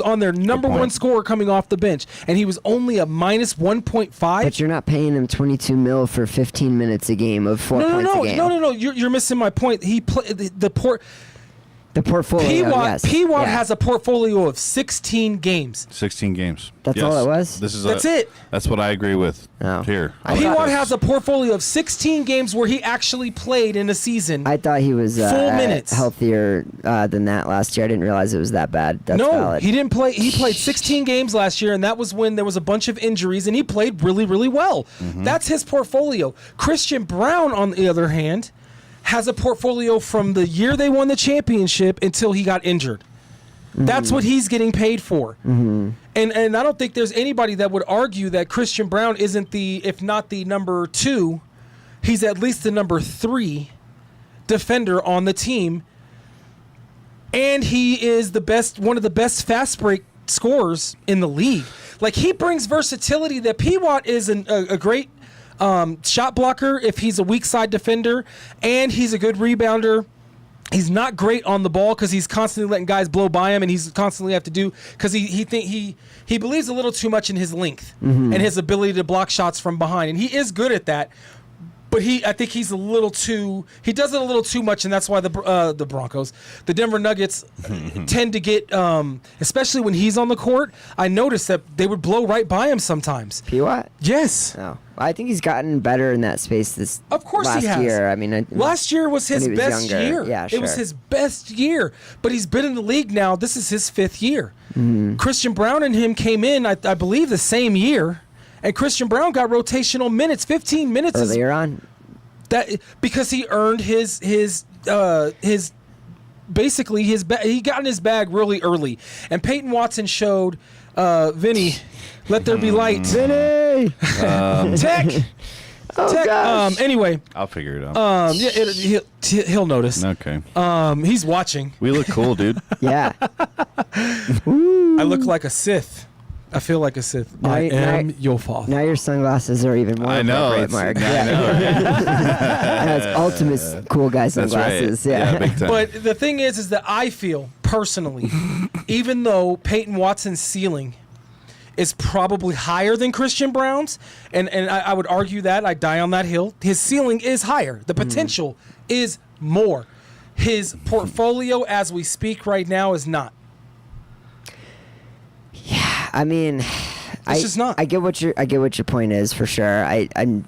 on their number one scorer coming off the bench, and he was only a minus 1.5. But you're not paying him $22 million for 15 minutes a game of 4 points a game. No. You're missing my point. He played the portfolio. P. Watt has a portfolio of 16 games. 16 games. That's all it was? That's it. That's what I agree with here. P. Watt has a portfolio of 16 games where he actually played in a season. I thought he was full minutes. Healthier than that last year. I didn't realize it was that bad. That's valid. He didn't play. He played 16 games last year, and that was when there was a bunch of injuries, and he played really, really well. Mm-hmm. That's his portfolio. Christian Brown, on the other hand, has a portfolio from the year they won the championship until he got injured. Mm-hmm. That's what he's getting paid for. Mm-hmm. And I don't think there's anybody that would argue that Christian Brown isn't if not the number 2, he's at least the number 3 defender on the team. And he is one of the best fast break scorers in the league. Like, he brings versatility that P. Watt is a great Shot blocker if he's a weak side defender, and he's a good rebounder. He's not great on the ball because he's constantly letting guys blow by him, and he's constantly have to do because he believes a little too much in his length and his ability to block shots from behind, and he is good at that. But I think he does it a little too much, and that's why the Broncos, the Denver Nuggets, tend to get, especially when he's on the court. I noticed that they would blow right by him sometimes. P-Watt? Yes. No. I think he's gotten better in that space Of course last he has. year. I mean, last year was his best younger. year. Yeah, sure. It was his best year. But he's been in the league now. This is his 5th year. Christian Brown and him came in, I believe, the same year. And Christian Brown got rotational minutes, 15 minutes earlier on. That because he earned his basically he got in his bag really early. And Peyton Watson showed Vinny, let there be light. Vinny! Tech. Oh, Tech. gosh. Anyway. I'll figure it out. Yeah, he'll notice. Okay. He's watching. We look cool, dude. Yeah. I look like a Sith. I feel like a Sith. I am your father. Now your sunglasses are even more appropriate, Mark. That's ultimate cool guy sunglasses. That's right. Yeah. Big time. But the thing is that I feel personally, even though Peyton Watson's ceiling is probably higher than Christian Brown's, and I would argue that, I die on that hill, his ceiling is higher. The potential is more. His portfolio as we speak right now is not. I mean, It's just not. I get what your point is for sure. I'm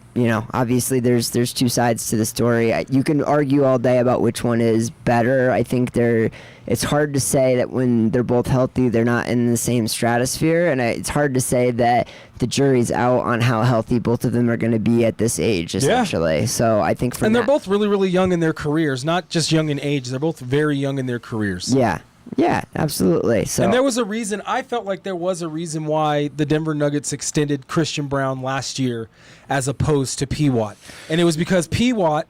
obviously there's two sides to the story. You can argue all day about which one is better. I think it's hard to say that when they're both healthy, they're not in the same stratosphere, and it's hard to say that the jury's out on how healthy both of them are going to be at this age, essentially. Yeah. So I think they're both really, really young in their careers, not just young in age. They're both very young in their careers. Yeah. Yeah, absolutely. So, and there was a reason. I felt like there was a reason why the Denver Nuggets extended Christian Brown last year as opposed to P-Watt. And it was because P-Watt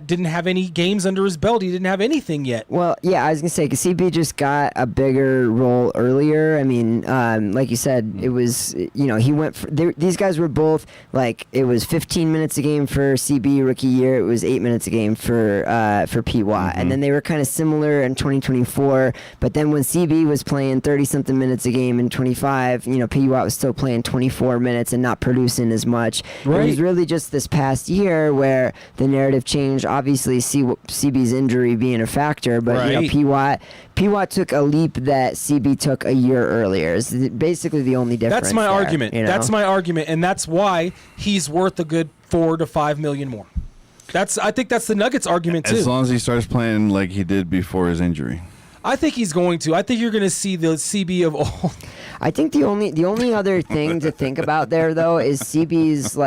didn't have any games under his belt. He didn't have anything yet. Well, yeah, I was going to say, because CB just got a bigger role earlier. I mean, like you said, it was, he went for, these guys were both, like, it was 15 minutes a game for CB rookie year. It was 8 minutes a game for P-Watt. And then they were kind of similar in 2024. But then when CB was playing 30-something minutes a game in 25, P-Watt was still playing 24 minutes and not producing as much. Right. It was really just this past year where the narrative changed. Obviously, CB's injury being a factor, but right. P-Watt took a leap that CB took a year earlier. Is basically the only difference. That's my argument. That's my argument, and that's why he's worth a good $4 to $5 million more. I think that's the Nuggets' argument too. As long as he starts playing like he did before his injury. I think he's going to. I think you're going to see the CB of old. I think the only other thing to think about there though is CB's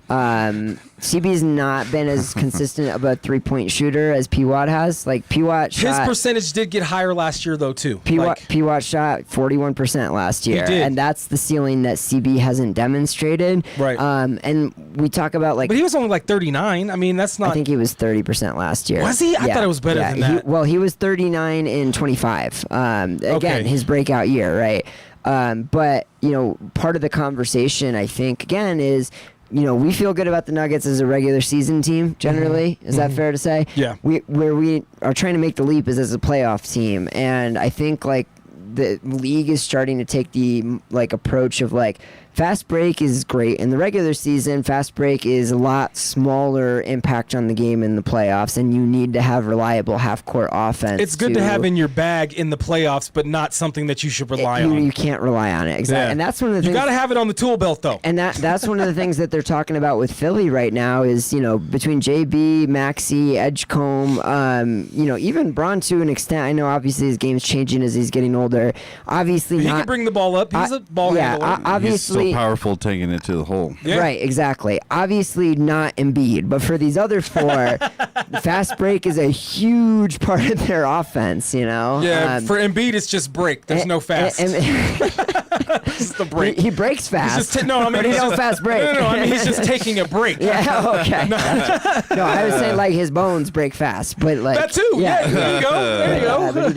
CB's not been as consistent of a three-point shooter as P-Watt has. Like P-Watt shot, his percentage did get higher last year though too. P-Watt shot 41% last year, and that's the ceiling that CB hasn't demonstrated. Right. And we talk about but he was only like 39. I mean, that's not. I think he was 30% last year. Was he? I thought it was better than that. He was 39 in 25. Again, his breakout year, right? But part of the conversation I think again is. We feel good about the Nuggets as a regular season team, generally. Is that fair to say? Yeah. Where we are trying to make the leap is as a playoff team. And I think, the league is starting to take the, approach of, fast break is great in the regular season. Fast break is a lot smaller impact on the game in the playoffs, and you need to have reliable half-court offense. It's good to have in your bag in the playoffs, but not something that you should rely on. You can't rely on it. Exactly. Yeah. And that's one of the things. You got to have it on the tool belt, though. And that's one of the things that they're talking about with Philly right now is, between JB, Maxey, Edgecombe, even Braun to an extent. I know obviously his game's changing as he's getting older. Obviously, he can bring the ball up. He's a ball handler. Obviously. He's so powerful taking it to the hole. Yeah. Right, exactly. Obviously not Embiid, but for these other four, fast break is a huge part of their offense, Yeah, for Embiid, it's just break. There's no fast. Just a break. He breaks fast. He's just but he don't fast break. No, I mean he's just taking a break. Yeah, okay. No, I was saying like his bones break fast, but like That too. Yeah, there you go. There you go. Yeah, but he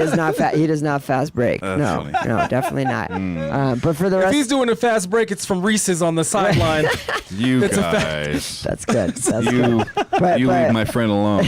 does not fast break. That's No, funny. no, definitely not. But for the If rest, he's doing a fast break, it's from Reese's on the sideline. You It's a guys. that's good. That's You, good. But, you but- leave my friend alone.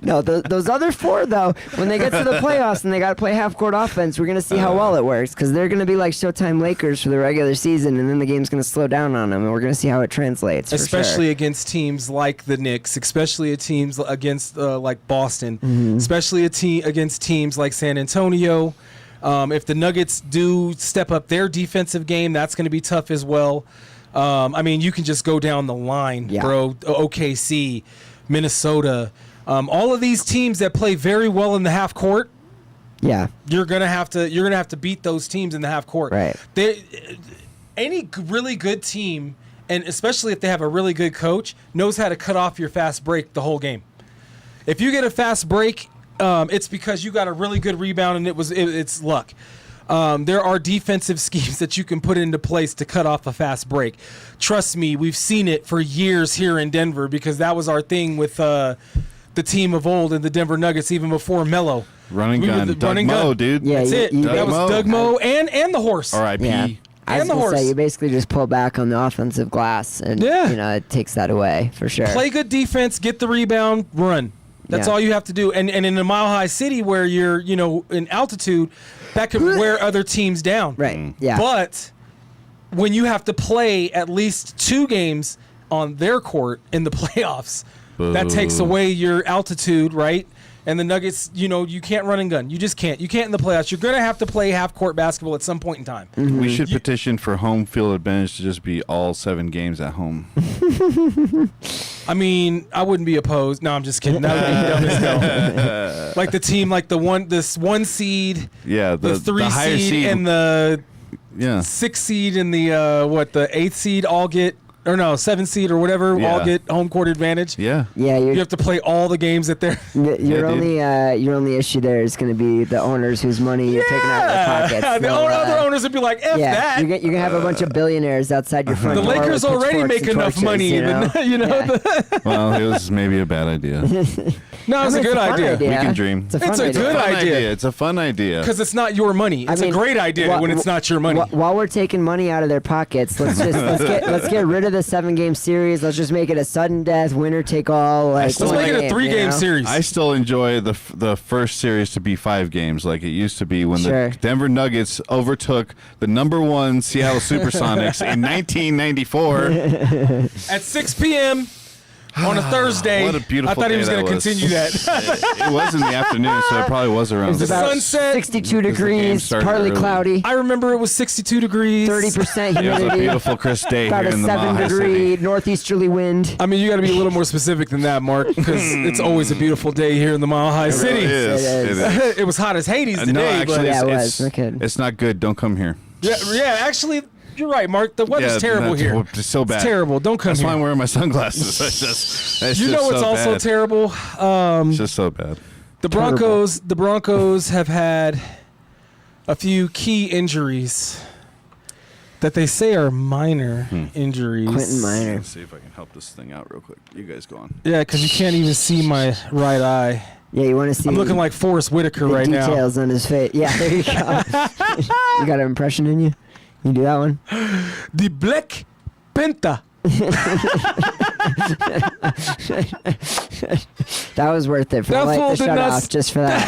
No, those other four, though, when they get to the playoffs and they got to play half-court offense, we're going to see how well it works because they're going to be like Showtime Lakers for the regular season, and then the game's going to slow down on them, and we're going to see how it translates. Especially against teams like the Knicks, especially teams against like Boston, especially against teams like San Antonio. If the Nuggets do step up their defensive game, that's going to be tough as well. I mean, you can just go down the line, bro. OKC, Minnesota. All of these teams that play very well in the half court, you're gonna have to beat those teams in the half court. Right. Any really good team, and especially if they have a really good coach, knows how to cut off your fast break the whole game. If you get a fast break, it's because you got a really good rebound and it's luck. There are defensive schemes that you can put into place to cut off a fast break. Trust me, we've seen it for years here in Denver because that was our thing with the team of old and the Denver Nuggets, even before Melo. Running gun. Doug Moe, dude. Yeah, That's it. That was Doug Moe and the horse. R.I.P. Yeah. I was And the going to say, horse. you basically just pull back on the offensive glass, and it takes that away for sure. Play good defense, get the rebound, run. That's all you have to do. And in a Mile High City where you're, in altitude, that could wear other teams down. Right. Yeah. But when you have to play at least 2 games on their court in the playoffs, that takes away your altitude, right? And the Nuggets, you can't run and gun. You just can't. You can't in the playoffs. You're going to have to play half-court basketball at some point in time. We should petition for home field advantage to just be all 7 games at home. I mean, I wouldn't be opposed. No, I'm just kidding. That would be dumb as hell. Like the team, like this 1 seed, Yeah, the 3 higher seed, and the yeah. 6 seed and the 8th seed all get, or no, 7 seed or whatever, all get home court advantage. Yeah. Yeah, You have to play all the games that they're. your only issue there is going to be the owners whose money you're taking out of their pockets. The other owners would be like, F that. You're going to have a bunch of billionaires outside your front The door. Lakers with already pitchforks make and enough torches, money. Yeah. Well, it was maybe a bad idea. No, it's a good fun idea. We can dream. It's a fun It's a idea. good idea. It's a fun idea. Because it's not your money. It's a great idea when it's not your money. While we're taking money out of their pockets, let's get rid of the 7-game series. Let's just make it a sudden death, winner take all. Like, Let's make it a 3-game series. series. I still enjoy the first series to be 5 games like it used to be when Sure. the Denver Nuggets overtook the #1 Seattle Supersonics in 1994. At 6 p.m. on a Thursday. What a beautiful I thought he day was going that to was. continue that. It was in the afternoon, so it probably was around. It's The about sunset. 62 the game degrees, started partly early. cloudy, I remember it was 62 degrees. 30% It was a humidity, beautiful crisp day about here a in the Mile High 7-degree City. northeasterly wind. I mean, you got to be a little more specific than that, Mark, because it's always a beautiful day here in the Mile High City. It is. It is. It was hot as Hades today. No, actually, Yeah, it was. it's, No kidding. it's not good. Don't come here. yeah, actually, you're right, Mark. The weather's terrible that's- here. It's so bad. It's terrible. Don't come That's here. why I'm wearing my sunglasses. It's You just know what's so also bad. terrible? It's just so bad. The Broncos have had a few key injuries that they say are minor injuries. Quentin Minor. Let's see if I can help this thing out real quick. You guys go on. Yeah, because you can't even see my right eye. Yeah, you want to see I'm looking like Forrest Whitaker the right now. details on his face. Yeah, there you go. You got an impression in you? You do that one? The Black Penta. That was worth it. For That like fool the did shut not off just for that.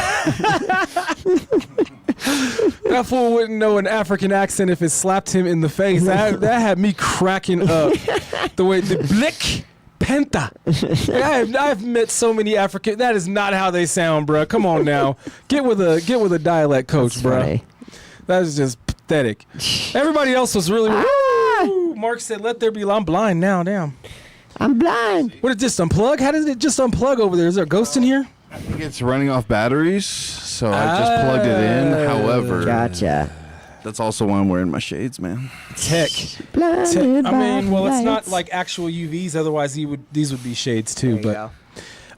That fool wouldn't know an African accent if it slapped him in the face. That had me cracking up. The way the Black Penta. I've met so many African. That is not how they sound, bro. Come on now, get with a dialect coach, That's bro. funny. That is just pathetic. Everybody else was really. Woo! Mark said, "Let there be." I'm blind now. Damn. I'm blind. What did it just unplug? How did it just unplug over there? Is there a ghost in here? I think it's running off batteries, so I just plugged it in. However, Gotcha. that's also why I'm wearing my shades, man. Tech. Blinded I mean, well, it's not by like actual UVs. Otherwise, these would be shades too. lights. There you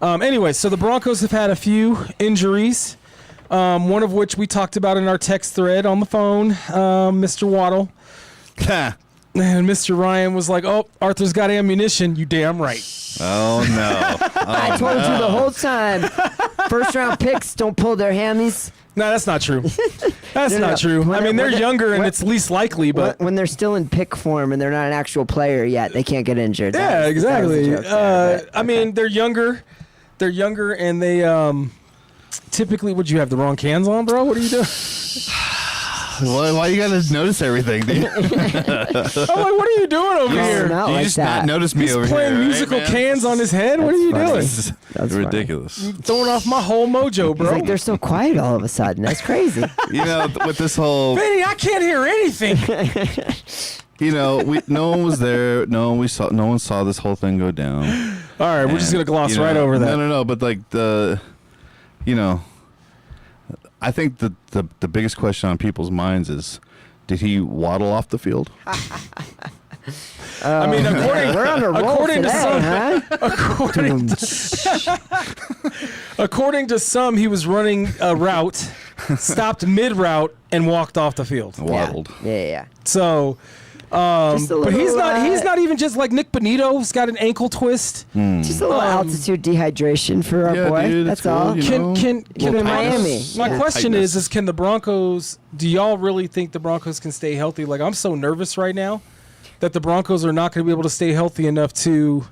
But go. anyway, so the Broncos have had a few injuries. One of which we talked about in our text thread on the phone, Mr. Waddle. And Mr. Ryan was like, "Oh, Arthur's got ammunition." You damn right. Oh no! I told you the whole time. First round picks don't pull their hammies. No, that's not true. That's not true. I mean, they're younger and it's least likely, but when they're still in pick form and they're not an actual player yet, they can't get injured. Yeah, exactly. I mean, they're younger. They're younger, and they typically. Would you have the wrong cans on, bro? What are you doing? Why you gotta notice everything, dude? I'm like, what are you doing over here? Not You like just that. not notice me He's over playing here. musical right, man? cans on his head. What are you funny. doing? This is That's funny. ridiculous. Throwing off my whole mojo, He's bro. like, they're so quiet all of a sudden. That's crazy. You know, with this whole, Vinny, I can't hear anything. you know, no one was there. No one saw this whole thing go down. All right, we're just gonna gloss right over that. No, but like I think the biggest question on people's minds is, did he waddle off the field? I mean, We're on a roll according to today, some, huh? according to some, he was running a route, stopped mid-route, and walked off the field. Waddled. Yeah. So, Just a but he's little, not. He's not even just like Nick Bonito's got an ankle twist. Just a little altitude dehydration for our Yeah, boy. dude, That's it's cool, all. you know. Can Live in the Miami. My Yeah. question Tightness. is can the Broncos? Do y'all really think the Broncos can stay healthy? Like, I'm so nervous right now that the Broncos are not going to be able to stay healthy enough to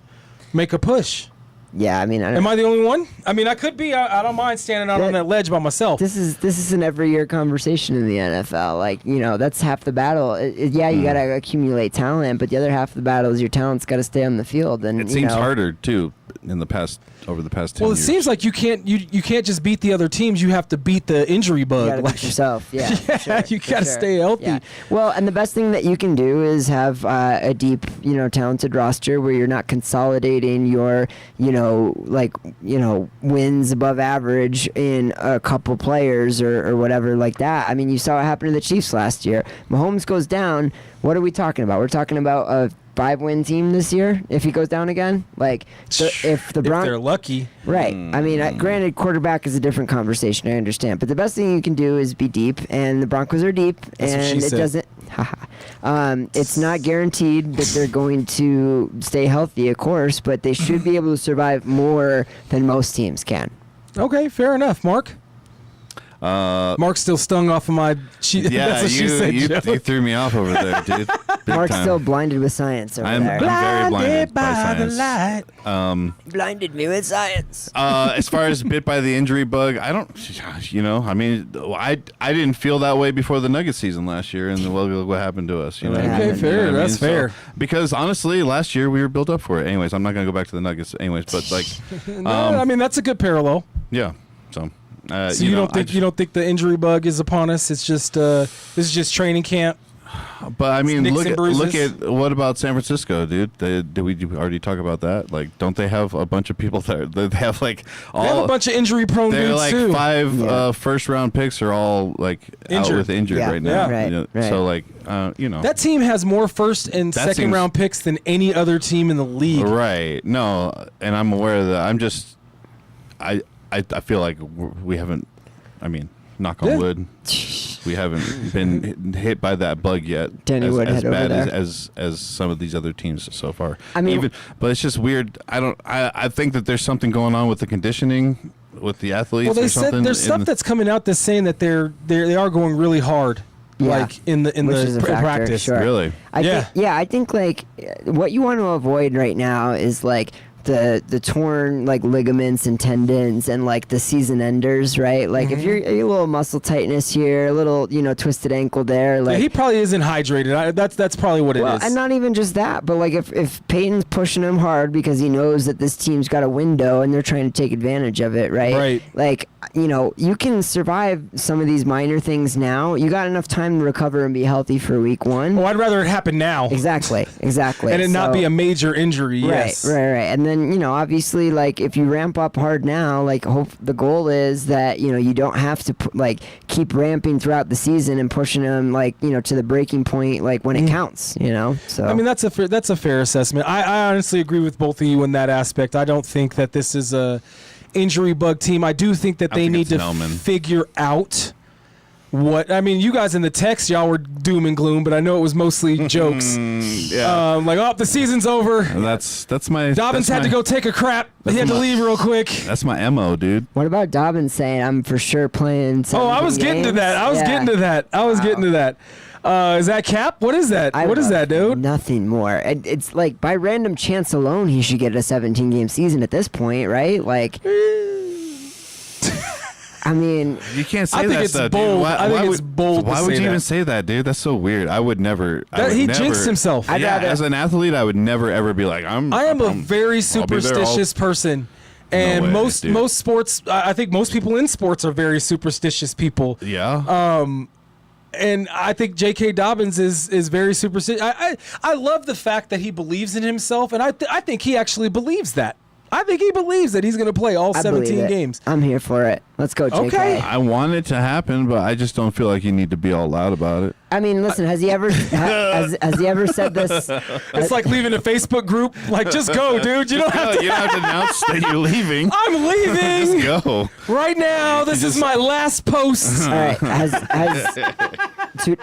make a push. Yeah, I mean, Am I the only one? I mean, I could be. I don't mind standing out on that ledge by myself. This is an every year conversation in the NFL. Like, that's half the battle. Yeah, you got to accumulate talent, but the other half of the battle is your talent's got to stay on the field. And It seems harder too over the past 10 Well, it years. seems like you can't just beat the other teams. You have to beat the injury You bug. got to Like, beat yourself. Yeah, yeah, for sure, you for got to sure. stay healthy. Yeah. Well, and the best thing that you can do is have a deep, talented roster where you're not consolidating your, wins above average in a couple players or whatever like that. I mean, you saw what happened to the Chiefs last year. Mahomes goes down. What are we talking about? We're talking about a 5-win team this year if he goes down again. Like, if they're lucky. Right. I mean, granted, quarterback is a different conversation. I understand, but the best thing you can do is be deep, and the Broncos are deep, That's what she and it said. doesn't. It's not guaranteed that they're going to stay healthy, of course, but they should be able to survive more than most teams can. Okay, fair enough, Mark. Mark's still stung off of my. Yeah, that's what she said. you Joe. threw me off over there, dude. Big Mark's time. still blinded with science over I'm there. very blinded by the science. light. Blinded me with science. As far as bit by the injury bug, I don't. I mean, I didn't feel that way before the Nuggets season last year, and look what happened to us. You know, Okay, what I mean? fair, You know what I that's mean? fair. Because honestly, last year we were built up for it. Anyways, I'm not gonna go back to the Nuggets. Anyways, but like, No, I mean, that's a good parallel. yeah. So. So you don't think the injury bug is upon us? It's just this is just training camp. But I mean, Nicks look and at bruises. what about San Francisco, dude? Did we already talk about that? Like, don't they have a bunch of people there? They have like all. They have a bunch of injury prone They're dudes like too. 5 first round picks are all like Injured. out with injured Yeah. right now. Yeah. Right. So like That team has more first and That second seems- round picks than any other team in the league. Right. No, and I'm aware of that. I'm just I feel like we haven't. I mean, knock on Yeah. wood, we haven't been hit by that bug yet. Danny as Woodhead over bad there. as some of these other teams so far. I mean- but it's just weird. I think that there's something going on with the conditioning with the athletes. Well, they or said something there's stuff that's coming out that's saying that they are going really hard, Yeah. like in Which is the a factor, practice. sure. really. I think like what you want to avoid right now is like the torn like ligaments and tendons and like the season enders, right? Like if you're a little muscle tightness here, a little twisted ankle there, like Yeah, he probably isn't hydrated. That's probably what it well, is. and not even just that, but like if Peyton's pushing him hard because he knows that this team's got a window and they're trying to take advantage of it, right? Right. Like, you can survive some of these minor things now. You got enough time to recover and be healthy for week 1. I'd rather it happen now. Exactly. And it not So- be a major injury. Yes. Right. And then, obviously, like, if you ramp up hard now, like, the goal is that, you don't have to, keep ramping throughout the season and pushing them, like, to the breaking point, like, when it counts, So, I mean, that's a fair assessment. I honestly agree with both of you in that aspect. I don't think that this is a injury bug team. I do think that they need to figure out what. I mean, you guys in the text, y'all were doom and gloom, but I know it was mostly jokes. Like, oh, the season's over. That's my. Dobbins had to go take a crap. He had to leave real quick. That's my MO, dude. What about Dobbins saying I'm for sure playing? I was getting to that. I was getting to that. Is that cap? What is that? What is that, dude? Nothing more. It's like by random chance alone, he should get a 17-game season at this point, right? Like, I mean, you can't say I think that it's stuff, bold. dude. I think it's bold. Why to would say you even that. say that, dude? That's so weird. I would never. He jinxed himself. As an athlete, I would never ever be like, I am a very superstitious person. And most sports, I think most people in sports are very superstitious people. Yeah. And I think J.K. Dobbins is very superstitious. I love the fact that he believes in himself, and I think he actually believes that. I think he believes that he's going to play all 17 games. I'm here for it. Let's go, JK. Okay. I want it to happen, but I just don't feel like you need to be all loud about it. I mean, listen, has he ever has he ever said this? It's like leaving a Facebook group. Like, just go, dude. You don't have to. You don't have to announce that you're leaving. I'm leaving. Just go. Right now, this is my last post. All right.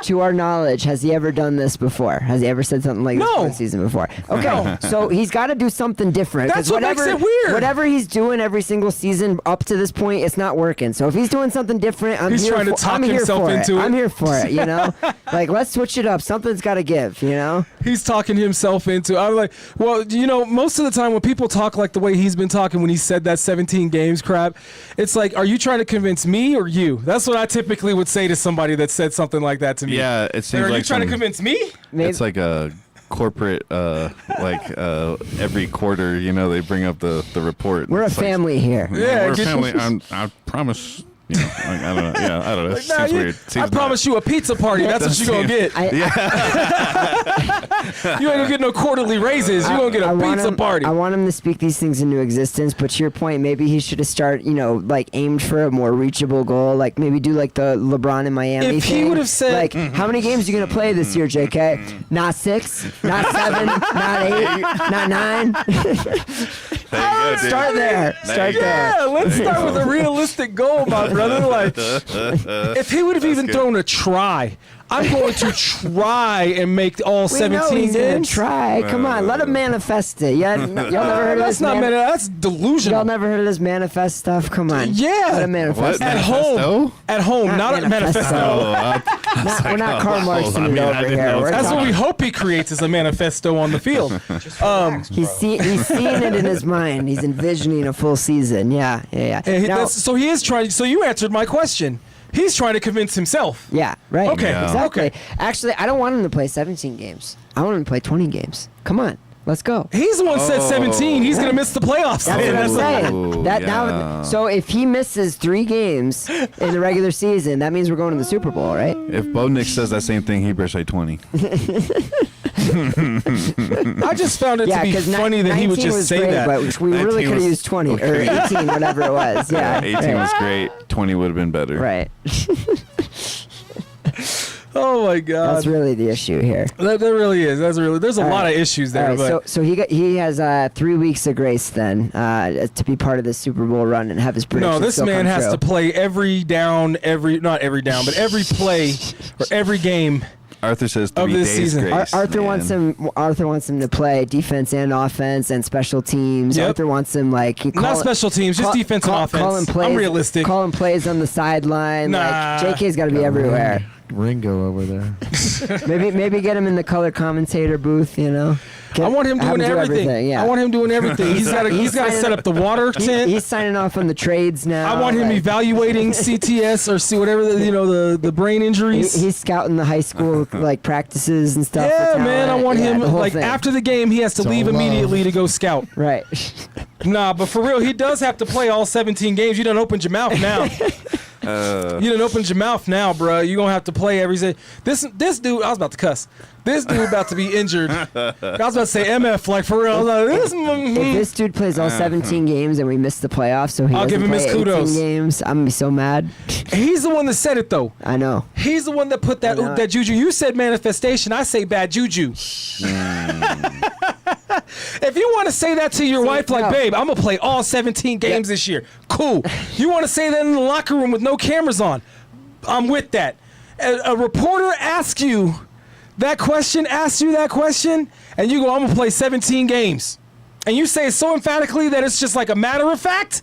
To our knowledge, has he ever done this before? Has he ever said something like this for the season before? Okay, so he's got to do something different. That's what makes it weird. Whatever he's doing every single season up to this point, it's not working. So if he's doing something different, I'm here for it. I'm here for it, you know? Like, let's switch it up. Something's got to give, you know? He's talking himself into. I'm like, well, you know, most of the time when people talk like the way he's been talking when he said that 17 games crap, it's like, are you trying to convince me or you? That's what I typically would say to somebody that said something like that to me. Yeah, it seems like. Are like you trying to convince me? It's like a corporate, every quarter, you know, they bring up the report. We're a family here. Yeah, we're a family. I promise. You know, like, I don't know. Yeah, I don't know. It seems weird. I promise you a pizza party. That's what you're going to get. You ain't going to get no quarterly raises. You're going to get a pizza party. I want him to speak these things into existence, but to your point, maybe he should have started, you know, like aimed for a more reachable goal. Like maybe do like the LeBron in Miami if thing. He would have said, like, how many games are you going to play this year, JK? Not 6, not 7, not 8, not 9. Start there. Yeah, let's start with a realistic goal, my brother. Like, if he would have even thrown a try, I'm going to try and make all 17 games. Try. Come on, let him manifest it. Y'all never heard of this? That's delusional. Y'all never heard of this manifest stuff? Come on. Yeah. Let him manifest. At home. At home, not a manifesto. We're not Karl Marxing it over here. That's what we hope he creates is a manifesto on the field. He's seeing it in his mind. He's envisioning a full season. Yeah. So he is trying. So you answered my question. He's trying to convince himself. Yeah, right. Okay. Yeah. Exactly. Okay. Actually, I don't want him to play 17 games. I want him to play 20 games. Come on. Let's go. He's the one who said 17. He's going to miss the playoffs. That's what I'm saying. Ooh, Now, so if he misses 3 games in the regular season, that means we're going to the Super Bowl, right? If Bo Nix says that same thing, he better say 20. I just found it to be funny that he would just say great, that. But we really could have used 20 or 18, whatever it was. Yeah, 18 was great. 20 would have been better. Right. Oh my God, that's really the issue here. That really is. There's a lot of issues there. Right, but so he has 3 weeks of grace then to be part of the Super Bowl run and have his predictions. No, this man has to play every play or every game. Arthur says 3 days season. grace. Arthur wants him to play defense and offense and special teams. Yep. Arthur wants him not special teams, just defense and offense. I'm realistic. Calling plays on the sideline. Nah. Like, JK's got to be everywhere. Ringo over there. maybe get him in the color commentator booth. You know. I want him doing everything. Yeah. I want him doing everything. He's got to set up the water tent. He's signing off on the trades now. I want him evaluating CTS or see whatever the brain injuries. He's scouting the high school practices and stuff. Yeah, man. I want him after the game. He has to leave immediately to go scout. Right. Nah, but for real, he does have to play all 17 games. You done opened your mouth now. You done opened your mouth now, bro. You gonna have to play every day. This dude, I was about to cuss. This dude about to be injured. I was about to say MF, like for real. I was like, if this dude plays all 17 games and we miss the playoffs, so I'll give him his kudos. 18 games, I'm gonna be so mad. He's the one that said it though. I know. He's the one that put that juju. You said manifestation. I say bad juju. If you want to say that to your wife, like, no. babe, I'm going to play all 17 games this year. Cool. You want to say that in the locker room with no cameras on. I'm with that. A reporter asks you that question, and you go, I'm going to play 17 games. And you say it so emphatically that it's just like a matter of fact.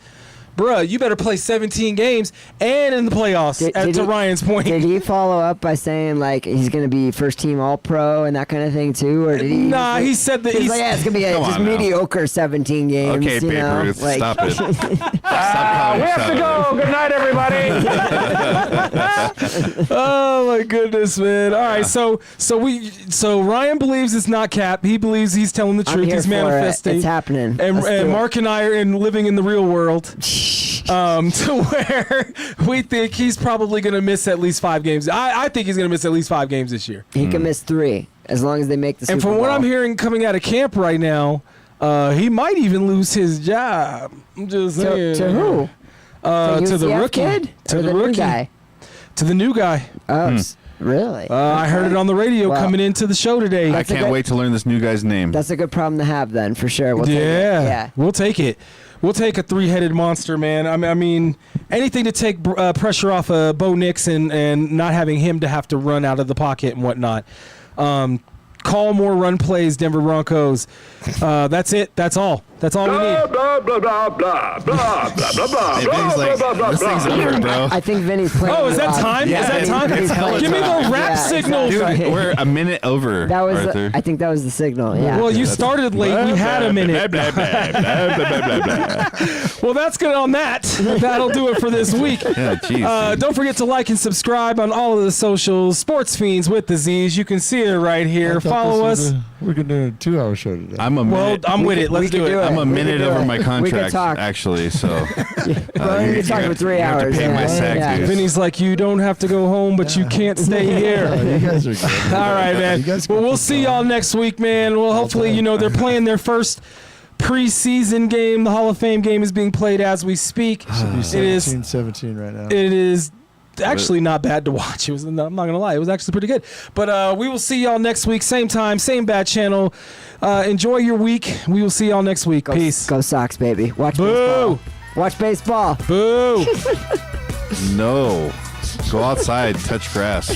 Bruh, you better play 17 games and in the playoffs, to Ryan's point. Did he follow up by saying, like, he's going to be first-team All-Pro and that kind of thing, too? Or did he? Nah, he said that he's like, yeah, it's going to be just mediocre 17 games. Okay, you Babe know? Ruth, like, stop it. Stop calling we have to go. Good night, everybody. Oh my goodness, man! All right, so Ryan believes it's not cap. He believes he's telling the truth. here He's for it. manifesting. It's happening. And Mark and I are living in the real world. To where we think he's probably going to miss at least 5 games. I think he's going to miss at least 5 games this year. He can miss 3 as long as they make the Super And from Bowl. what I'm hearing coming out of camp right now, he might even lose his job. I'm just saying. To who? To the UCF rookie. kid? To Or the new rookie. guy? To the new guy. Oh, really? I heard it on the radio Well, coming into the show today. I That's a can't good- wait to learn this new guy's name. That's a good problem to have then, for sure. We'll take it. Yeah. We'll take it. We'll take a 3-headed monster, man. I mean, anything to take pressure off of Bo Nix and not having him to have to run out of the pocket and whatnot. Call more run plays, Denver Broncos. That's it. That's all. That's all we need. Blah, blah, blah, blah, blah, blah, blah, blah, Hey, Vinny's like, this thing's over, bro. I think Vinny's playing. Oh, is that live. time? Yeah, Is that time? it's hella Give me the time. rap Yeah, signal. exactly. Dude, we're a minute over, That was. Arthur. I think that was the signal. Yeah. Well, you started late. We had a minute. Blah, blah, blah, blah, blah, blah. Well, that's good on that. That'll do it for this week. Yeah, jeez. Don't forget to like and subscribe on all of the socials. Sports Fiends with the Z's. You can see it right here. Follow us. We're going to do a 2-hour show today. I'm a Well, minute. I'm with it. Let's we can do it. do it. I'm a We minute can do over it. my We can contract, talk. actually. So Well, you can talk for 3 you have to hours. pay my SAG yeah. dues. Vinny's like, you don't have to go home, but you can't stay here. Oh, you guys are good. All right, man. You guys Well, can we'll keep see going. y'all next week, man. Well, hopefully, they're playing their first preseason game. The Hall of Fame game is being played as we speak. It It is. 17 right now. It is actually not bad to watch. I'm not gonna lie, it was actually pretty good. But we will see y'all next week, same time, same bad channel. Enjoy your week. We will see y'all next week. Peace. Go Sox, baby. Watch Boo. baseball. Watch baseball. Boo. No. Go outside, touch grass.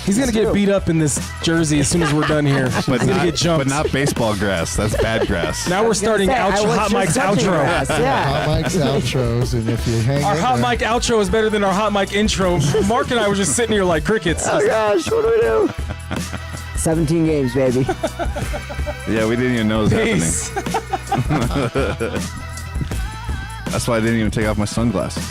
He's gonna get beat up in this jersey as soon as we're done here. But He's gonna get jumped. but not baseball grass. That's bad grass. Now we're starting Hot Mike's outro. Yeah. Hot Mike's outros, and if you hang Our in Hot there- Mike outro is better than our Hot Mike intro. Mark and I were just sitting here like crickets. Oh gosh, what do we do? 17 games, baby. Yeah, we didn't even know it was Peace. happening. That's why I didn't even take off my sunglasses.